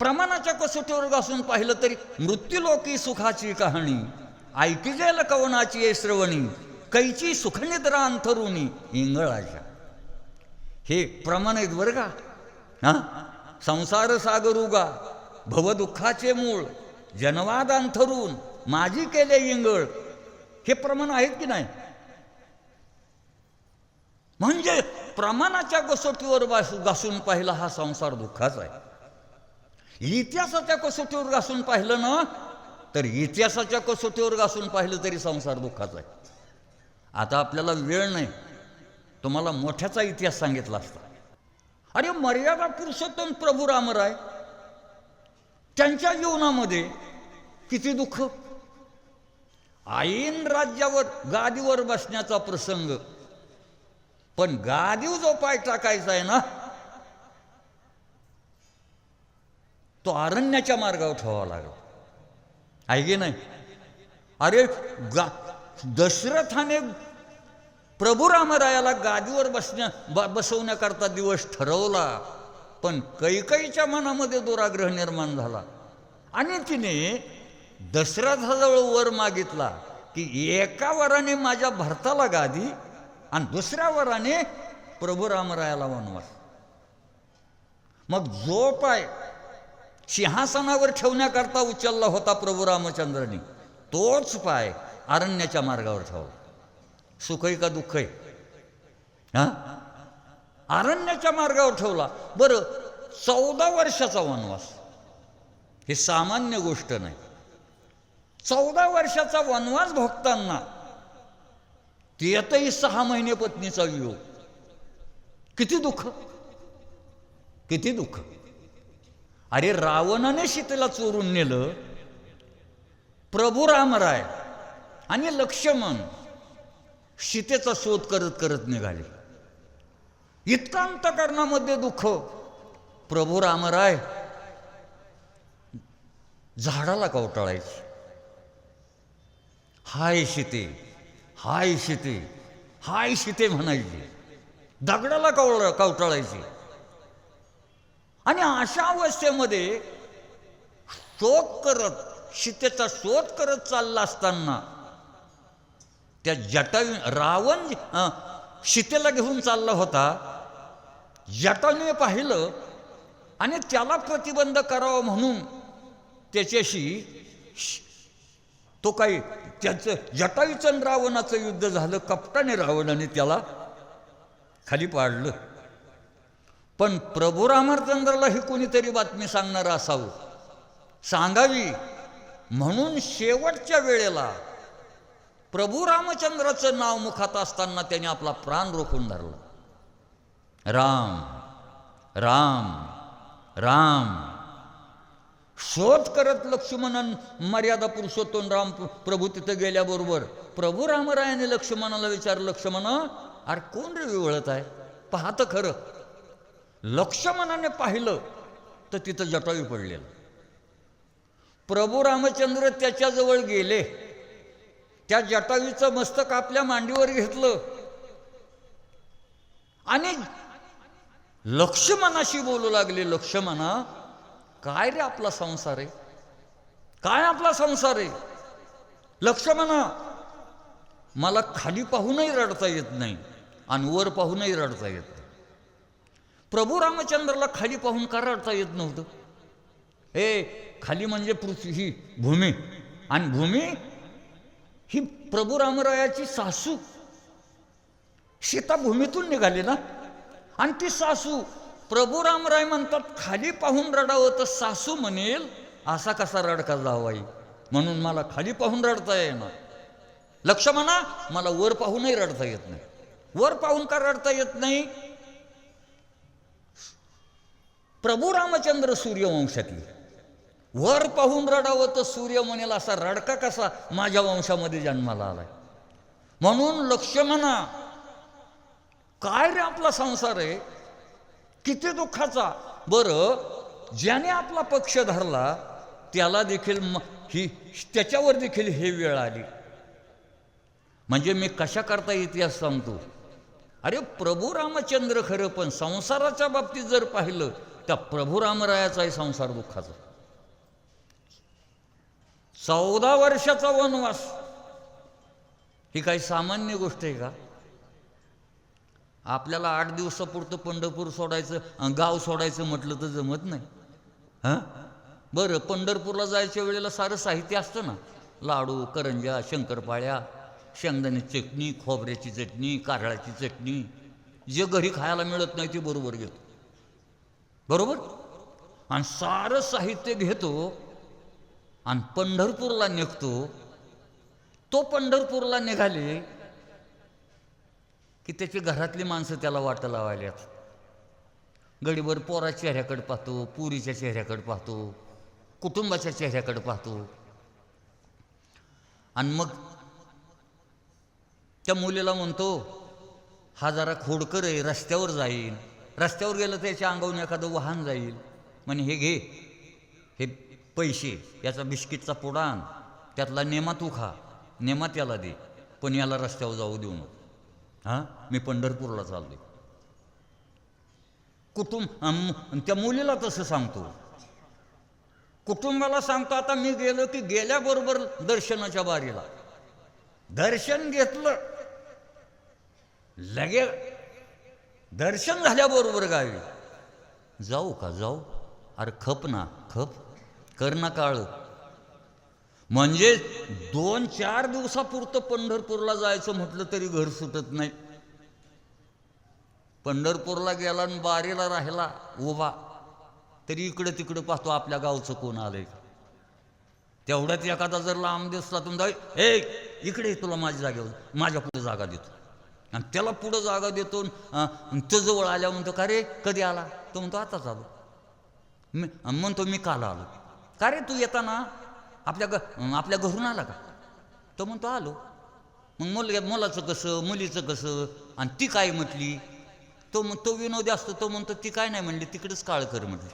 प्रमाणाच्या कसोटीवर घासून पाहिलं तरी मृत्यूलोकी सुखाची कहाणी ऐकी गेल कवनाची ये श्रवणी कैची सुखनिद्रा अंथरुणी इंगळाच्या. हे प्रमाण आहेत बरं का. संसार सागरुगा भवदुःखाचे मूळ जनवाद अंथरून माझी केले इंगळ, हे प्रमाण आहेत की नाही. म्हणजे प्रमाणाच्या कसोटीवर घासून पाहिला हा संसार दुःखाचा आहे. इतिहासाच्या कसोटीवर घासून पाहिलं ना तर इतिहासाच्या कसोटीवर घासून पाहिलं तरी संसार दुःखाचा आहे. आता आपल्याला वेळ नाही, तुम्हाला मोठ्याचा इतिहास सांगितला असता. अरे मर्यादा पुरुषोत्तम प्रभू रामराय त्यांच्या जीवनामध्ये किती दुःख. ऐन राज्यावर गादीवर बसण्याचा प्रसंग, पण गादीवर जो पाय टाकायचा आहे ना तो अरण्याच्या मार्गावर ठेवावा लागला आहे की नाही. अरे दशरथाने प्रभू रामरायाला गादीवर बसवण्याकरता दिवस ठरवला, पण कैकेयीच्या मनामध्ये दुराग्रह निर्माण झाला आणि तिने दशरथाजवळ वर मागितला की एका वराने माझ्या भरताला गादी आणि दुसऱ्या वराने प्रभू रामरायाला वनवास. मग जो पाय सिंहासनावर ठेवण्याकरता उचलला होता प्रभू रामचंद्रांनी तोच पाय अरण्याच्या मार्गावर ठेवला. सुख आहे का दुःख आहे. अरण्याच्या मार्गावर ठेवला. बरं 14 वर्षाचा वनवास हे सामान्य गोष्ट नाही. 14 वर्षाचा वनवास भोगताना त्यातही 6 महिने पत्नीचा वियोग. किती दुःख, किती दुःख. अरे रावणाने सीतेला चोरून नेलं, प्रभू रामराय आणि लक्ष्मण सीतेचा शोध करत करत निघाले. इतका अंतकरणामध्ये दुःख. प्रभू रामराय झाडाला कवटाळायचे, हाय सीते, हाय सीते, हाय सीते म्हणायचे. दगडाला कवटाळायचे. आणि अशा अवस्थेमध्ये शोध करत सीतेचा शोध करत चालला असताना त्या जटायू रावण सीतेला घेऊन चालला होता. जटायूने पाहिलं आणि त्याला प्रतिबंध करावा म्हणून त्याच्याशी तो काही त्याचं जटायूचं आणि रावणाचं युद्ध झालं. कपटाने रावणाने त्याला खाली पाडलं. पण प्रभू रामचंद्राला ही कोणीतरी बातमी सांगणारं असावं, सांगावी म्हणून शेवटच्या वेळेला प्रभू रामचंद्राचं नाव मुखात असताना त्याने आपला प्राण रोखून धरला. राम राम राम. शोध करत लक्ष्मणन मर्यादा पुरुषोत्तम राम प्रभू तिथं गेल्याबरोबर प्रभू रामरायाने लक्ष्मणाला विचारलं, लक्ष्मणा अरे कोण रे विवळत आहे, पाहतं खरं. लक्ष्मणाने पाहिलं तर तिथं जटायू पडलेलं. प्रभू रामचंद्र त्याच्याजवळ गेले, त्या जटायूचं मस्तक आपल्या मांडीवर घेतलं आणि लक्ष्मणाशी बोलू लागले, लक्ष्मणा काय रे आपला संसार आहे, काय आपला संसार आहे. लक्ष्मणा मला खाली पाहूनही रडता येत नाही आणि वर पाहूनही रडता येत नाही. प्रभू रामचंद्राला खाली पाहून का रडता येत नव्हतं. खाली म्हणजे पृथ्वी ही भूमी, आणि भूमी ही प्रभू रामरायाची सासू सीता भूमीतून निघाली ना, आणि ती सासू प्रभू रामराय म्हणतात खाली पाहून रडावं तर सासू म्हणेल असा कसा रडका जावाई, म्हणून मला खाली पाहून रडता येईना. लक्ष्मणा मला वर पाहूनही रडता येत नाही. वर पाहून का रडता येत नाही. प्रभू रामचंद्र सूर्यवंशातली, वर पाहून रडावं तर सूर्य म्हणेल असा रडका कसा माझ्या वंशामध्ये जन्माला आलाय. म्हणून लक्ष्मणा काय रे आपला संसार आहे, किती दुःखाचा. बरं ज्याने आपला पक्ष धरला त्याला देखील त्याच्यावर देखील हे वेळ आली. म्हणजे मी कशा करता इतिहास सांगतो. अरे प्रभू रामचंद्र खरं, पण संसाराच्या बाबतीत जर पाहिलं तर प्रभू रामरायाचाही संसार दुःखाचा. 14 वर्षाचा वनवास ही काही सामान्य गोष्ट आहे का? आपल्याला 8 दिवसापुरतं पंढरपूर सोडायचं, गाव सोडायचं म्हटलं तर जमत नाही. हां बरं, पंढरपूरला जायच्या वेळेला सारं साहित्य असतं ना, लाडू, करंज्या, शंकरपाळ्या, शेंगदाण्याची चटणी, खोबऱ्याची चटणी, कारळाची चटणी, जे घरी खायला मिळत नाही ते बरोबर घेतो. बरोबर, आणि सारं साहित्य घेतो आणि पंढरपूरला निघतो. तो पंढरपूरला निघाले की त्याची घरातली माणसं त्याला वाट लावायल्यात. गडीभर पोराच्या चेहऱ्याकडे पाहतो, पुरीच्या चेहऱ्याकडे पाहतो, कुटुंबाच्या चेहऱ्याकडे पाहतो. आणि मग त्या मुलीला म्हणतो, हा जरा खोडकर आहे, रस्त्यावर जाईल. रस्त्यावर गेलं तर त्याच्या अंगावरून एखादं वाहन जाईल. म्हणे हे घे, हे पैसे, याचा बिस्किटचा पुडा आण, त्यातला नेमा तू खा, नेमा त्याला दे, पण याला रस्त्यावर जाऊ देऊ नको. हां मी पंढरपूरला चाललोय. त्या मुलीला तसं सांगतो, कुटुंबाला सांगतो. आता मी गेलो की गेल्याबरोबर दर्शनाच्या बारीला दर्शन घेतलं, लगे दर्शन झाल्याबरोबर गावी जाऊ का जाऊ, अरे खप ना खप, कर ना काळ. म्हणजे 2-4 दिवसापुरतं पंढरपूरला जायचं म्हटलं तरी घर सुटत नाही. पंढरपूरला गेला आणि बारीला राहिला उभा तरी इकडं तिकडं पाहतो आपल्या गावचं कोण आलंय. तेवढ्यात एखादा जर लांब दिसला तुमचा, ए इकडे तुला माझ्या जागेवर, माझ्या पुढे जागा देतो, आणि त्याला पुढं जागा देतो. तो जवळ आल्या म्हणतो, का रे कधी आला? तो म्हणतो आताच आलो. म्हणतो मी काल आलो. का रे तू येताना आपल्या घरून आला का? तो म्हणतो आलो. मग मुलाचं कसं, मुलीचं कसं, आणि ती काय म्हटली? तो विनोदी असतो. तो म्हणतो ती काय नाही म्हणली, तिकडेच काळ कर म्हटली.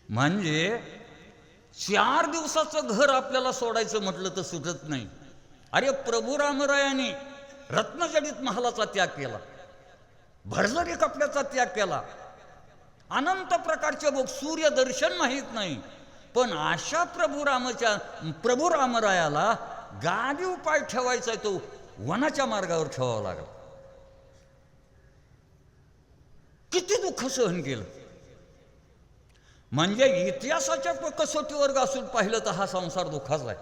म्हणजे 4 दिवसाचं घर आपल्याला सोडायचं म्हटलं तर सुटत नाही. अरे प्रभू रामरायाने रत्नजडित महालाचा त्याग केला, भरजरी कपड्याचा त्याग केला, अनंत प्रकारचे भोग, सूर्यदर्शन माहीत नाही. पण अशा प्रभू रामरायाला गादी उपाय ठेवायचा आहे, तो वनाच्या मार्गावर ठेवावा लागला. किती दुःख सहन केलं. म्हणजे इतिहासाच्या कसोटीवर घासून पाहिलं तर हा संसार दुःखाचा आहे.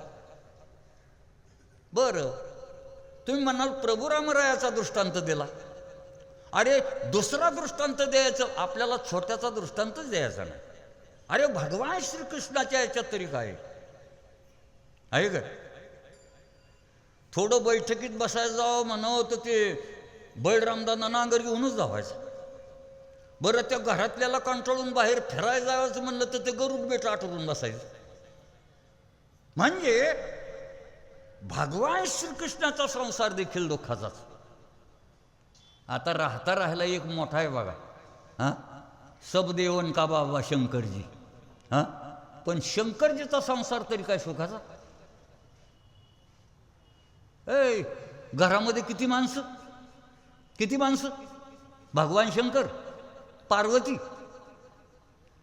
बरं, तुम्ही म्हणाल प्रभू रामरायाचा दृष्टांत दिला. अरे दुसरा दृष्टांत द्यायचं, आपल्याला छोट्याचा दृष्टांतच द्यायचा नाही. अरे भगवान श्रीकृष्णाच्या याच्यात तरी काय आहे का? थोडं बैठकीत बसायचं जावं म्हणावं तर ते बळरामदांना नांगर घेऊनच जावायचं. बरं, त्या घरातल्याला कंटाळून बाहेर फिरायला जायचं म्हणलं तर ते गरुड बेट आठवून बसायचं. म्हणजे भगवान श्रीकृष्णाचा संसार देखील दुःखाचाच. आता राहिला एक मोठा आहे बघा, हां सबदेवन का बाबा शंकरजी. हां पण शंकरजीचा संसार तरी काय सुखाचा? ए घरामध्ये किती माणसं, भगवान शंकर, पार्वती,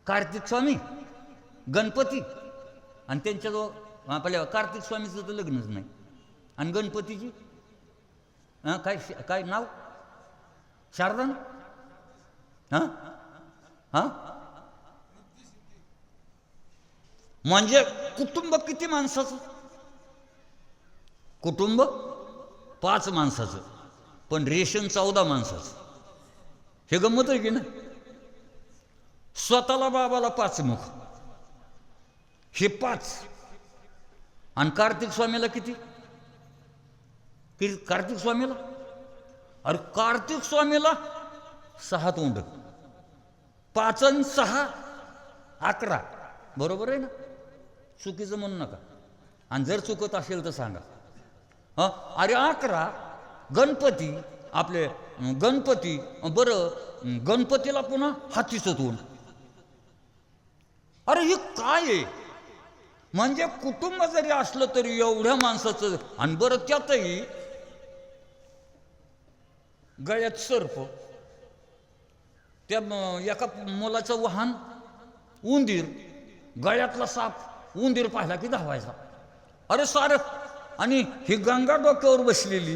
कार्तिक स्वामी, गणपती, आणि त्यांच्याजवळ आपल्या कार्तिक स्वामीचं तर लग्नच नाही, आणि गणपतीची काय नाव, शारदा ना. हां हां म्हणजे कुटुंब किती माणसाचं? कुटुंब 5 माणसाचं, पण रेशन 14 माणसाचं. हे गंमत आहे की ना? स्वतःला बाबाला 5 मुख, हे 5, आणि कार्तिक स्वामीला किती? कार्तिक स्वामीला, अरे कार्तिक स्वामीला 6 तोंड, 5 आणि 6 11. बरोबर आहे ना? चुकीचं म्हणू नका, आणि जर चुकत असेल तर सांगा. अरे 11 गणपती, आपले गणपती. बरं, गणपतीला पुन्हा हातीचं तोंड. अरे हे काय आहे? म्हणजे कुटुंब जरी असलं तरी एवढ्या माणसाचं. आणि बरं त्यातही गळ्यात सर्प, त्या एका मुलाचं वाहन उंदीर, गळ्यातला साप, उंदीर पाहिला की धावायचा. अरे सारं. आणि ही गंगा डोक्यावर बसलेली.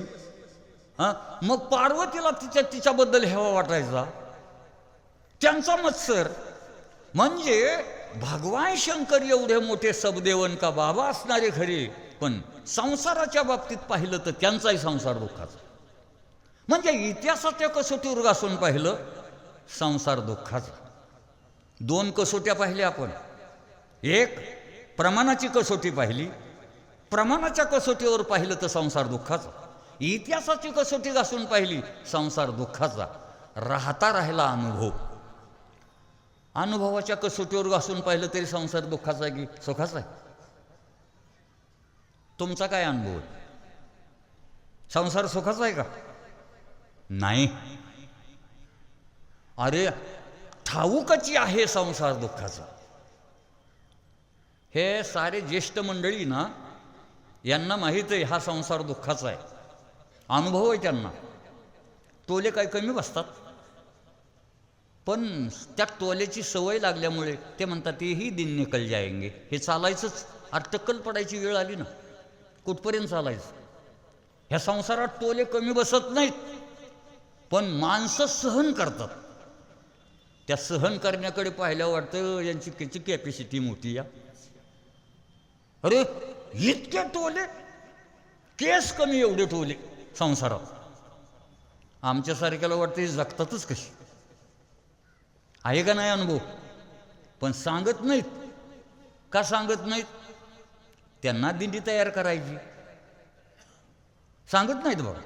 हां, मग पार्वतीला तिच्याबद्दल हेवा वाटायचा. त्यांचा मत्सर. म्हणजे भगवान शंकर एवढे मोठे सबदेवन का बाबा असणारे खरे, पण संसाराच्या बाबतीत पाहिलं तर त्यांचाही संसार दुःखाचा. म्हणजे इतिहासाच्या कसोटीवर घासून पाहिलं संसार दुःखाचा. दोन कसोट्या पाहिल्या आपण. एक प्रमाणाची कसोटी पाहिली, प्रमाणाच्या कसोटीवर पाहिलं तर संसार दुःखाचा. इतिहासाची कसोटी घासून पाहिली संसार दुःखाचा. राहता राहिला अनुभव. अनुभवाच्या कसोटीवर घासून पाहिलं तरी संसार दुःखाचा आहे की सुखाचा आहे? तुमचा काय अनुभव आहे? संसार सुखाचा आहे का? नाही. अरे ठाऊकची आहे संसार दुःखाचा. हे सारे ज्येष्ठ मंडळी ना, यांना माहीत आहे हा संसार दुःखाचा आहे. अनुभव आहे त्यांना. टोले काही कमी बसतात, पण त्या टोल्याची सवय लागल्यामुळे ते म्हणतात तेही दिन निकल जाएंगे. हे चालायचंच. अटक्कल पडायची वेळ आली ना, कुठपर्यंत चालायचं? ह्या संसारात टोले कमी बसत नाहीत, पण माणसं सहन करतात. त्या सहन करण्याकडे पाहिलं वाटतं यांची किती कॅपॅसिटी मोठी या. अरे इतके टोले, केस कमी एवढे टोले संसारात. आमच्यासारख्याला वाटतं हे जगतातच कशी. आहे का नाही अनुभव? पण सांगत नाहीत. का सांगत नाहीत? त्यांना दिंडी तयार करायची. सांगत नाहीत बाबा.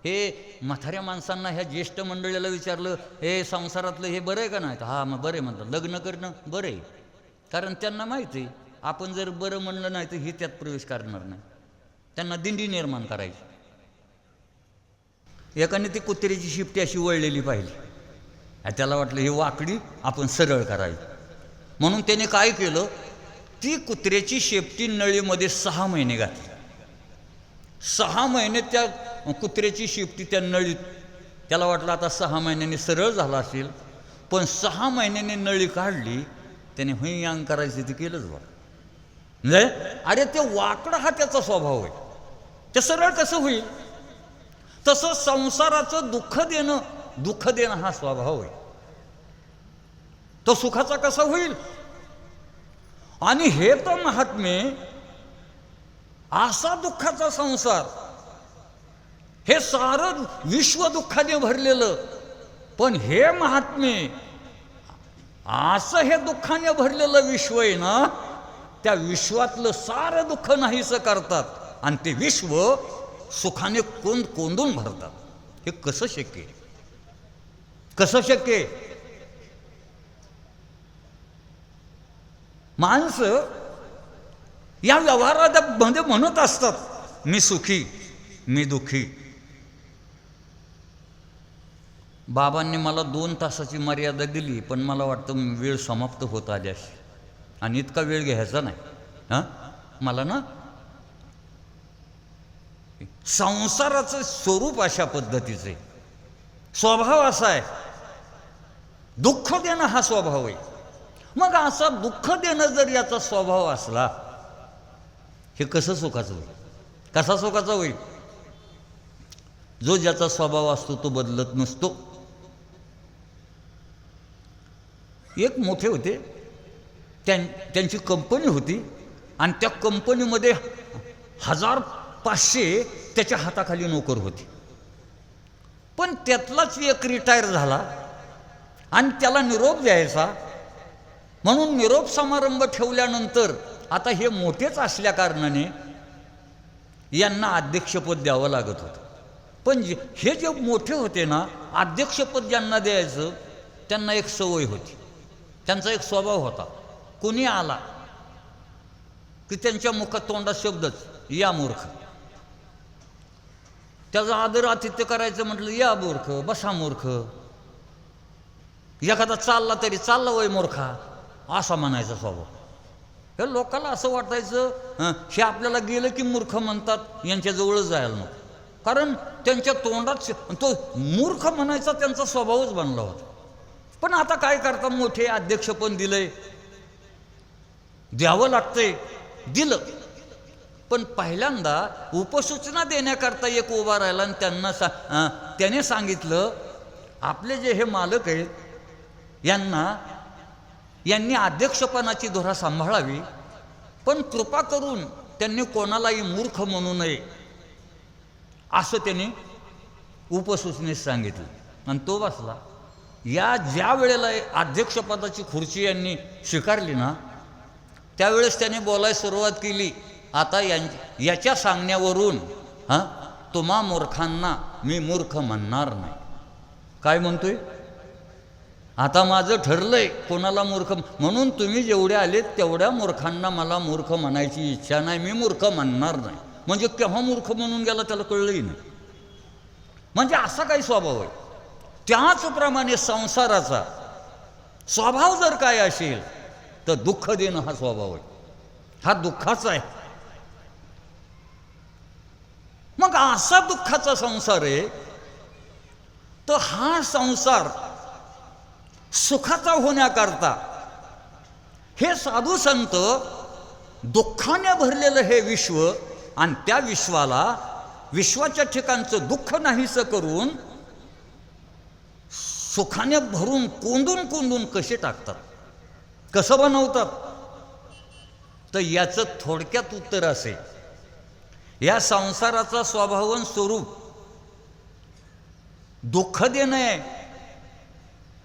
हे म्हाताऱ्या माणसांना, ह्या ज्येष्ठ मंडळीला विचारलं, हे संसारातलं हे बरं आहे का नाही? हा मग बरं आहे म्हणतात. लग्न करणं बरं आहे. कारण त्यांना माहिती आहे आपण जर बरं म्हणलं नाही तर ही त्यात प्रवेश करणार नाही. त्यांना दिंडी निर्माण करायची. एकाने ती कुत्र्याची शिफ्टी अशी वळलेली पाहिली. त्याला वाटलं ही वाकडी आपण सरळ करायची. म्हणून त्याने काय केलं, ती कुत्र्याची शेपटी नळीमध्ये 6 महिने घातली. 6 महिने त्या कुत्र्याची शेपटी त्या नळीत. त्याला वाटलं आता 6 महिन्यांनी सरळ झाला असेल. पण 6 महिन्यांनी नळी काढली. त्याने हुई अंग करायचं ते केलंच बा. म्हणजे अरे ते वाकडं हा त्याचा स्वभाव आहे. ते सरळ कसं होईल? तसं संसाराचं दुःख देणं हा स्वभाव आहे. तो सुखाचा कसा होईल? आणि हे तर महात्मे, असा दुःखाचा संसार, हे सारं विश्व दुःखाने भरलेलं. पण हे महात्मे, असं हे दुःखाने भरलेलं विश्व आहे ना, त्या विश्वातलं सारं दुःख नाहीसं करतात आणि ते विश्व सुखाने कोंदून भरतात. हे कसं शक्य आहे? कसं शक्य आहे? माणसं या व्यवहारामध्ये म्हणत असतात मी सुखी, मी दुःखी. बाबांनी मला 2 तासाची मर्यादा दिली, पण मला वाटतं वेळ समाप्त होत आली अशी. आणि इतका वेळ घ्यायचा नाही. हां, मला ना संसाराचं स्वरूप अशा पद्धतीचे, स्वभाव असा आहे. दुःख देणं हा स्वभाव आहे. मग असा दुःख देणं जर याचा स्वभाव असला, हे कसं सुखाचं होईल? कसा सुखाचा होईल? जो ज्याचा स्वभाव असतो तो बदलत नसतो. एक मोठे होते, त्यांची कंपनी होती आणि त्या कंपनीमध्ये 1500 त्याच्या हाताखाली नोकर होते. पण त्यातलाच एक रिटायर झाला आणि त्याला निरोप द्यायचा. म्हणून निरोप समारंभ ठेवल्यानंतर आता हे मोठेच असल्या कारणाने यांना अध्यक्षपद द्यावं लागत होतं. पण हे जे मोठे होते ना, अध्यक्षपद ज्यांना द्यायचं त्यांना एक सवय होती, त्यांचा एक स्वभाव होता. कोणी आला की त्यांच्या मुखात तोंडात शब्दच, या मूर्ख. त्याचा आदर आतिथ्य करायचं म्हटलं, या मूर्ख, बसा मूर्ख. एखादा चालला तरी चालला वय मूर्खा, असा म्हणायचा स्वभाव. हे लोकांना असं वाटायचं हे आपल्याला गेलं की मूर्ख म्हणतात, यांच्याजवळच जायला नको. कारण त्यांच्या तोंडात तो मूर्ख म्हणायचा त्यांचा स्वभावच बनला होता. पण आता काय करता, मोठे अध्यक्ष पण दिलंय, द्यावं लागतंय, दिलं. पण पहिल्यांदा उपसूचना देण्याकरता एक उभा राहिला आणि त्याने सांगितलं, आपले जे हे मालक आहेत यांनी अध्यक्षपणाची धुरा सांभाळावी, पण कृपा करून त्यांनी कोणालाही मूर्ख म्हणू नये, असं त्यांनी उपसूचनेस सांगितलं. आणि तो बसला. ज्या वेळेला अध्यक्षपदाची खुर्ची यांनी स्वीकारली ना, त्यावेळेस त्याने बोलायला सुरुवात केली. आता याच्या सांगण्यावरून तुम्हा मूर्खांना मी मूर्ख म्हणणार नाही. काय म्हणतोय? आता माझं ठरलंय कोणाला मूर्ख म्हणून, तुम्ही जेवढे आलेत तेवढ्या मूर्खांना मला मूर्ख म्हणायची इच्छा नाही, मी मूर्ख म्हणणार नाही. म्हणजे केव्हा मूर्ख म्हणून गेला त्याला कळलंही नाही. म्हणजे असा काही स्वभाव आहे. त्याचप्रमाणे संसाराचा स्वभाव जर काय असेल तर दुःख देणं हा स्वभाव आहे, हा दुःखाचा आहे. मग असा दुःखाचा संसार आहे, तर हा संसार सुखाचा होण्याकरता हे साधू संत दुःखाने भरलेलं हे विश्व आणि त्या विश्वाच्या ठिकाणचं दुःख नाहीसं करून सुखाने भरून कोंडून कसे टाकतात, कसं बनवतात? तर याचं थोडक्यात उत्तर असे, या संसाराचा स्वभाव आणि स्वरूप दुःख देणं आहे.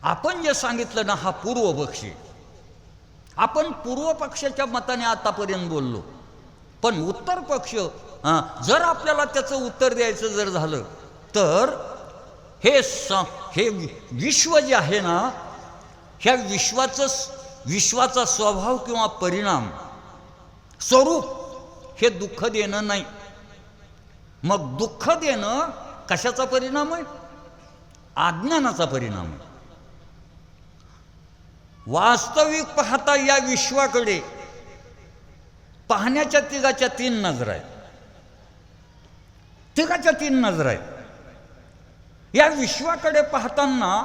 आपण जे सांगितलं ना, हा पूर्व पक्षी. आपण पूर्व पक्षाच्या मताने आतापर्यंत बोललो, पण उत्तर पक्ष जर आपल्याला त्याचं उत्तर द्यायचं जर झालं तर हे विश्व जे आहे ना, ह्या विश्वाचा स्वभाव किंवा परिणाम स्वरूप हे दुःख देणं नाही. मग दुःख देणं कशाचा परिणाम आहे? अज्ञानाचा परिणाम आहे. वास्तविक पाहता या विश्वाकडे पाहण्याच्या तिघाच्या तीन नजर आहेत. तिघाच्या तीन नजर आहेत. या विश्वाकडे पाहताना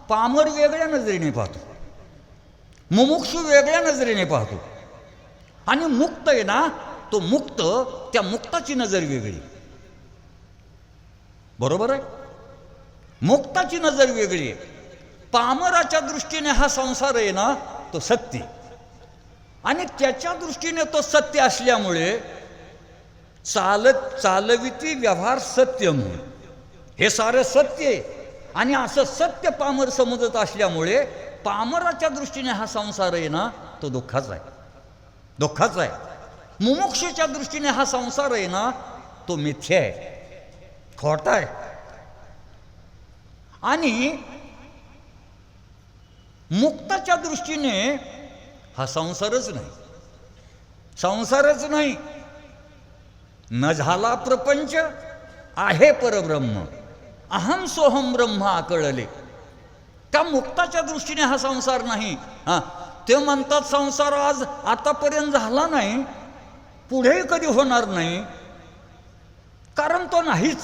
पामर वेगळ्या नजरेने पाहतो, मुमुक्षु वेगळ्या नजरेने पाहतो, आणि मुक्त आहे ना, तो मुक्त, त्या मुक्ताची नजर वेगळी. बरोबर आहे? मुक्ताची नजर वेगळी आहे. पामराच्या दृष्टीने हा संसार आहे ना, तो सत्य, आणि त्याच्या दृष्टीने तो सत्य असल्यामुळे चालविती व्यवहार सत्य म्हणून हे सारं सत्य आहे. आणि असं सत्य पामर समजत असल्यामुळे पामराच्या दृष्टीने हा संसार आहे ना, तो दुःखाचा आहे. मुमुक्षूच्या दृष्टीने हा संसार आहे ना, तो मिथ्या आहे, खोटा आहे. आणि मुक्ताच्या दृष्टीने हा संसारच नाही. न झाला प्रपंच, आहे परब्रह्म, अहम सोहम ब्रह्म आकळले. त्या मुक्ताच्या दृष्टीने हा संसार नाही. ते म्हणतात संसार आज आतापर्यंत झाला नाही, पुढे कधी होणार नाही, कारण तो नाहीच.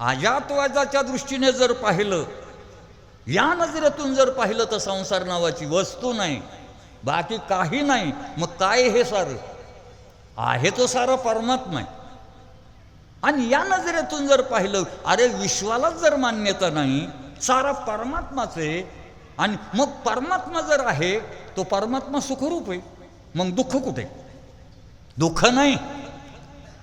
अजातवादाच्या दृष्टीने जर पाहिलं, या नजरेतून जर पाहिलं, तर संसार नावाची वस्तू नाही, बाकी काही नाही. मग काय हे सारं आहे? तो सारा परमात्मा आहे. आणि या नजरेतून जर पाहिलं, अरे विश्वालाच जर मान्यता नाही, सारा परमात्माच आहे, आणि मग परमात्मा जर आहे, तो परमात्मा सुखरूप आहे, मग दुःख कुठे? दुःख नाही.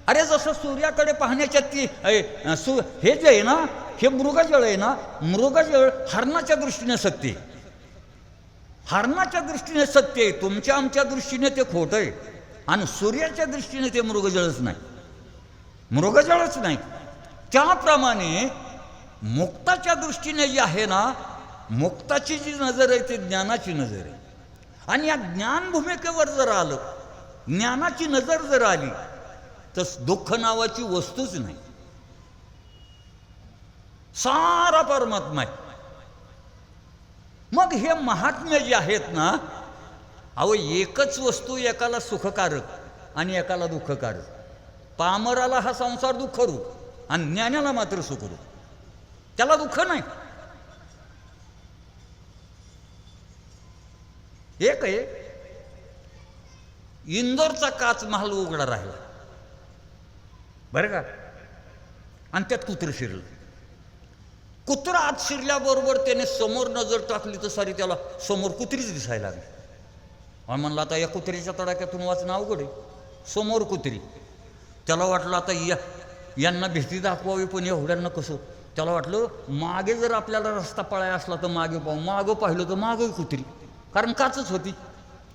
अरे जसं सूर्याकडे पाहण्याच्या हे जे आहे ना, हे मृगजळ आहे ना, मृगजळ हरणाच्या दृष्टीने सत्य आहे, हरणाच्या दृष्टीने सत्य आहे. तुमच्या आमच्या दृष्टीने ते खोटं आहे, आणि सूर्याच्या दृष्टीने ते मृगजळच नाही. त्याप्रमाणे मुक्ताच्या दृष्टीने जे आहे ना, मुक्ताची जी नजर आहे ती ज्ञानाची नजर आहे. आणि या ज्ञान भूमिकेवर जर आलं, ज्ञानाची नजर जर आली, तर दुःख नावाची वस्तूच नाही, सारा परमात्मा आहे. मग हे महात्मे जे आहेत ना, अहो एकच वस्तू एकाला सुखकारक आणि एकाला दुःखकारक. पामराला हा संसार दुःखरूप आणि ज्ञानाला मात्र सुखरूप. त्याला दुःख नाही. एक आहे इंदोरचा काच महाल उघडा राहिला बरं का, आणि त्यात कुत्रं शिरलं. कुत्रं आत शिरल्याबरोबर त्याने समोर नजर टाकली तर सारी त्याला समोर कुत्रीच दिसायला लागली. आणि म्हणलं आता या कुत्रीच्या तडाख्यातून वाचणं अवघड आहे. समोर कुत्री. त्याला वाटलं आता यांना भीती दाखवावी, पण एवढ्यांना कसं. त्याला वाटलं मागे जर आपल्याला रस्ता पळाय असला तर मागे पाहू. मागं पाहिलं तर मागं कुत्री, कारण काचच होती.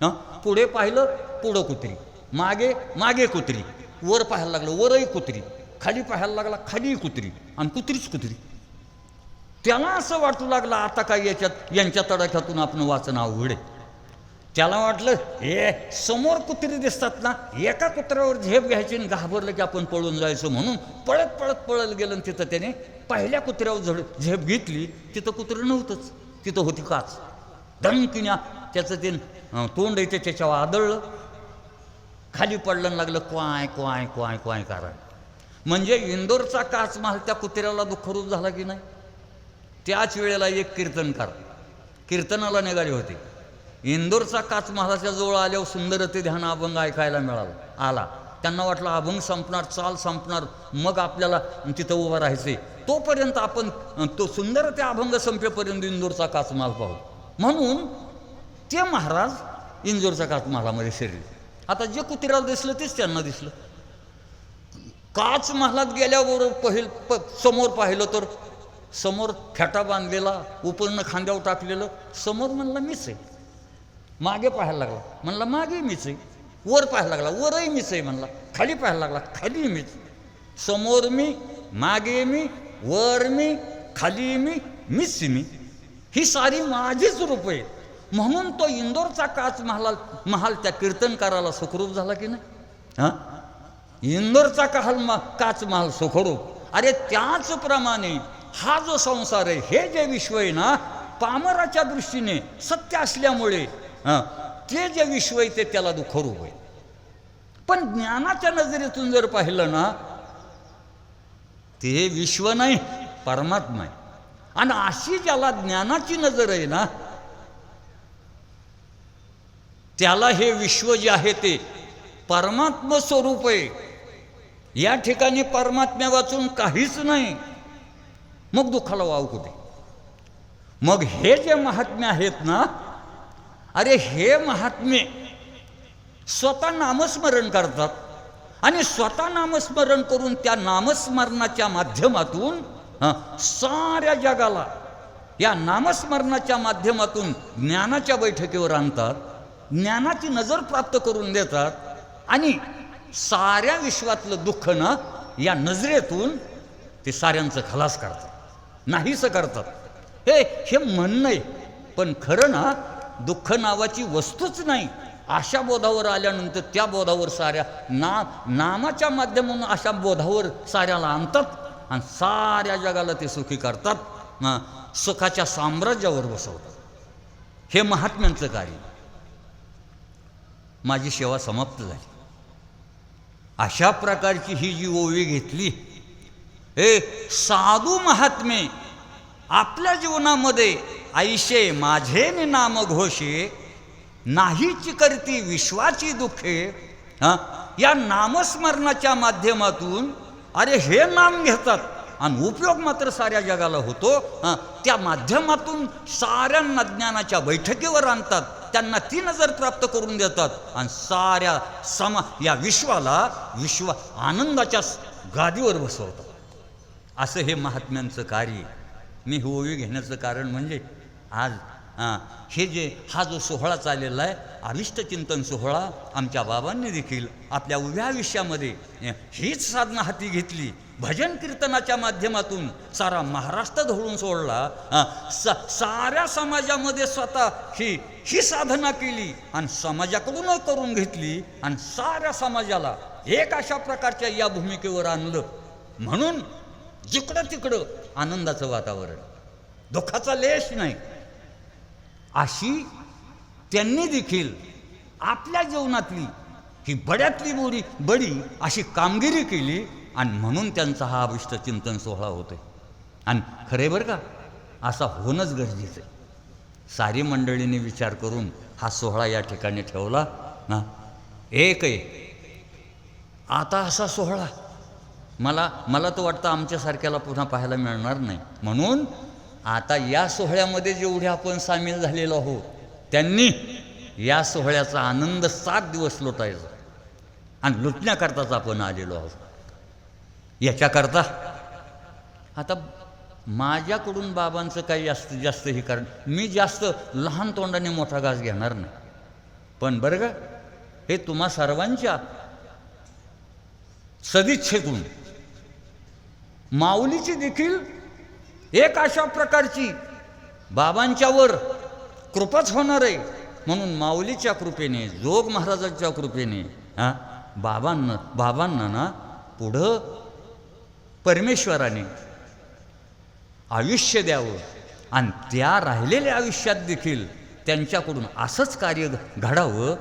हां, पुढे पाहिलं पुढं कुत्री, मागे मागे कुत्री, वर पाहायला लागलं वरही कुत्री, खाली पाहायला लागला खाली कुत्री, आणि कुत्रीच कुत्री. त्याला असं वाटू लागलं आता काय यांच्या तडाख्यातून आपण वाचणं अवघड आहे. त्याला वाटलं हे समोर कुत्री दिसतात ना, एका कुत्र्यावर झेप घ्यायची आणि घाबरलं की आपण पळून जायचं, म्हणून पळत पळत पळत गेलं. तिथं त्याने पहिल्या कुत्र्यावर झेप घेतली. तिथं कुत्रं नव्हतंच, तिथं होती काच. धमकीन्या त्याचं ते तोंड येते त्याच्यावर आदळलं, खाली पडलं लागलं क्वाय क्वाय क्वाय क्वाय कारण. म्हणजे इंदोरचा काच महाल त्या कुत्र्याला दुःखरूप झाला की नाही. त्याच वेळेला एक कीर्तनकार कीर्तनाला निघाले होते. इंदोरचा काच महालाच्या जवळ आल्यावर सुंदर ते ध्यान अभंग ऐकायला आला. त्यांना वाटलं अभंग संपणार, चाल संपणार, मग आपल्याला तिथं उभं राहायचे. तोपर्यंत आपण तो सुंदर ते अभंग संपेपर्यंत इंदोरचा काच महाल पाहू. म्हणून ते महाराज इंदोरच्या काच महालामध्ये शिरले. आता जे कुत्र्याला दिसलं तेच त्यांना दिसलं. काच महालात गेल्याबरोबर समोर पाहिलं तर समोर फेटा बांधलेला, उपरनं खांद्यावर टाकलेलं. समोर म्हणलं मीच आहे. मागे पाहायला लागला, म्हणला मागे मीच आहे. वर पाहायला लागला, वरही मीच आहे म्हणला. खाली पाहायला लागला, खाली मीच. समोर मी, मागे मी, वर मी, खाली मी, मीच मी. ही सारी माझीच रूप आहे. म्हणून तो इंदोरचा काच महाल त्या कीर्तनकाराला सुखरूप झाला की नाही. हां, इंदोरचा काच महाल सुखरूप. अरे त्याचप्रमाणे हा जो संसार आहे, हे जे विश्व आहे ना, पामराच्या दृष्टीने सत्य असल्यामुळे ते जे विश्व आहे ते त्याला दुःखरूप आहे. पण ज्ञानाच्या नजरेतून जर पाहिलं ना, ते विश्व नाही परमात्मा आहे. आणि अशी ज्याला ज्ञानाची नजर आहे ना, त्याला हे विश्व जे आहे ते परमात्म स्वरूप आहे. या ठिकाणी परमात्म्या वाचून काहीच नाही. मग दुःखाला वाव कुठे. मग हे जे महात्म्य आहेत ना, अरे हे महात्मे स्वतः नामस्मरण करतात आणि स्वतः नामस्मरण करून त्या नामस्मरणाच्या माध्यमातून साऱ्या जगाला या नामस्मरणाच्या माध्यमातून ज्ञानाच्या बैठकीवर आणतात, ज्ञानाची नजर प्राप्त करून देतात आणि साऱ्या विश्वातलं दुःख ना या नजरेतून ते साऱ्यांचं खलास करतात, नाहीसं करतात. हे म्हणणं आहे, पण खरं ना दुःख नावाची वस्तूच नाही. अशा बोधावर आल्यानंतर त्या बोधावर साऱ्या नामाच्या माध्यमातून अशा बोधावर साऱ्याला आणतात आणि साऱ्या जगाला ते सुखी करतात, सुखाच्या साम्राज्यावर बसवतात. हे महात्म्यांचं कार्य. माझी सेवा समाप्त झाली. अशा प्रकारची ही जी ओवी घेतली, हे साधू महात्मे आपल्या जीवनामध्ये ऐशे माझे नाम घोषे, नाहीची करती विश्वाची दुःखे. या नामस्मरणाच्या माध्यमातून अरे हे नाम घेतात आणि उपयोग मात्र साऱ्या जगाला होतो. त्या माध्यमातून साऱ्यांना ज्ञानाच्या बैठकीवर आणतात, त्यांना ती नजर प्राप्त करून देतात आणि साऱ्या या विश्व आनंदाच्या गादीवर बसवतात. असं हे महात्म्यांचं कार्य. मी ही ओवी घेण्याचं कारण म्हणजे आज हा जो सोहळा चाललेला आहे, अभिष्ट चिंतन सोहळा, आमच्या बाबांनी देखील आपल्या उभ्या आयुष्यामध्ये हीच साधना हाती घेतली. भजन कीर्तनाच्या माध्यमातून सारा महाराष्ट्र धरून सोडला. साऱ्या समाजामध्ये स्वतः ही साधना केली आणि समाजाकडूनच करून घेतली आणि साऱ्या समाजाला एक अशा प्रकारच्या या भूमिकेवर आणलं. म्हणून जिकडं तिकडं आनंदाचं वातावरण, दुःखाचा लेश नाही. अशी त्यांनी देखील आपल्या जीवनातली ही बड्यातली बडी अशी कामगिरी केली आणि म्हणून त्यांचा हा अभिष्ट चिंतन सोहळा होतोय. आणि खरे बरं का, असा होणंच गरजेचं आहे. सारी मंडळींनी विचार करून हा सोहळा या ठिकाणी ठेवला ना. एक आहे आता असा सोहळा मला तर वाटतं आमच्यासारख्याला पुन्हा पाहायला मिळणार नाही. म्हणून आता या सोहळ्यामध्ये जेवढे आपण सामील झालेलो आहोत त्यांनी या सोहळ्याचा आनंद 7 दिवस लुटायचा आणि लुटण्याकरताच आपण आलेलो आहोत. याच्याकरता आता माझ्याकडून बाबांचं काही जास्तीत जास्त हे कारण मी जास्त लहान तोंडाने मोठा घास घेणार नाही. पण बरं का, हे तुम्हा सर्वांच्या सदिच्छेतून माऊलीची देखील एक अशा प्रकारची बाबांच्यावर कृपाच होणार आहे. म्हणून माऊलीच्या कृपेने, जोग महाराजांच्या कृपेने बाबांना ना पुढं परमेश्वराने आयुष्य द्यावं आणि त्या राहिलेल्या आयुष्यात देखील त्यांच्याकडून असंच कार्य घडावं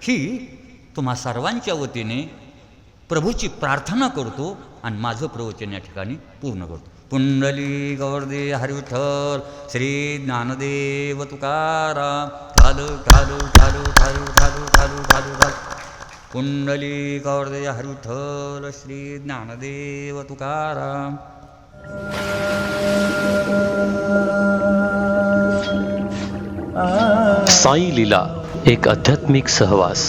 ही तुम्हा सर्वांच्या वतीने प्रभूची प्रार्थना करतो आणि माझं प्रवचन या ठिकाणी पूर्ण करतो. पुंडली गौरदे हरी विठ्ठल श्री ज्ञानदेव तुकाराम ठालू ठालू ठालू ठालू ठालू ठालू ठालू ठालू. पुंडली गौरदे हरी विठ्ठल श्री ज्ञानदेव तुकाराम. साई लीला एक आध्यात्मिक सहवास.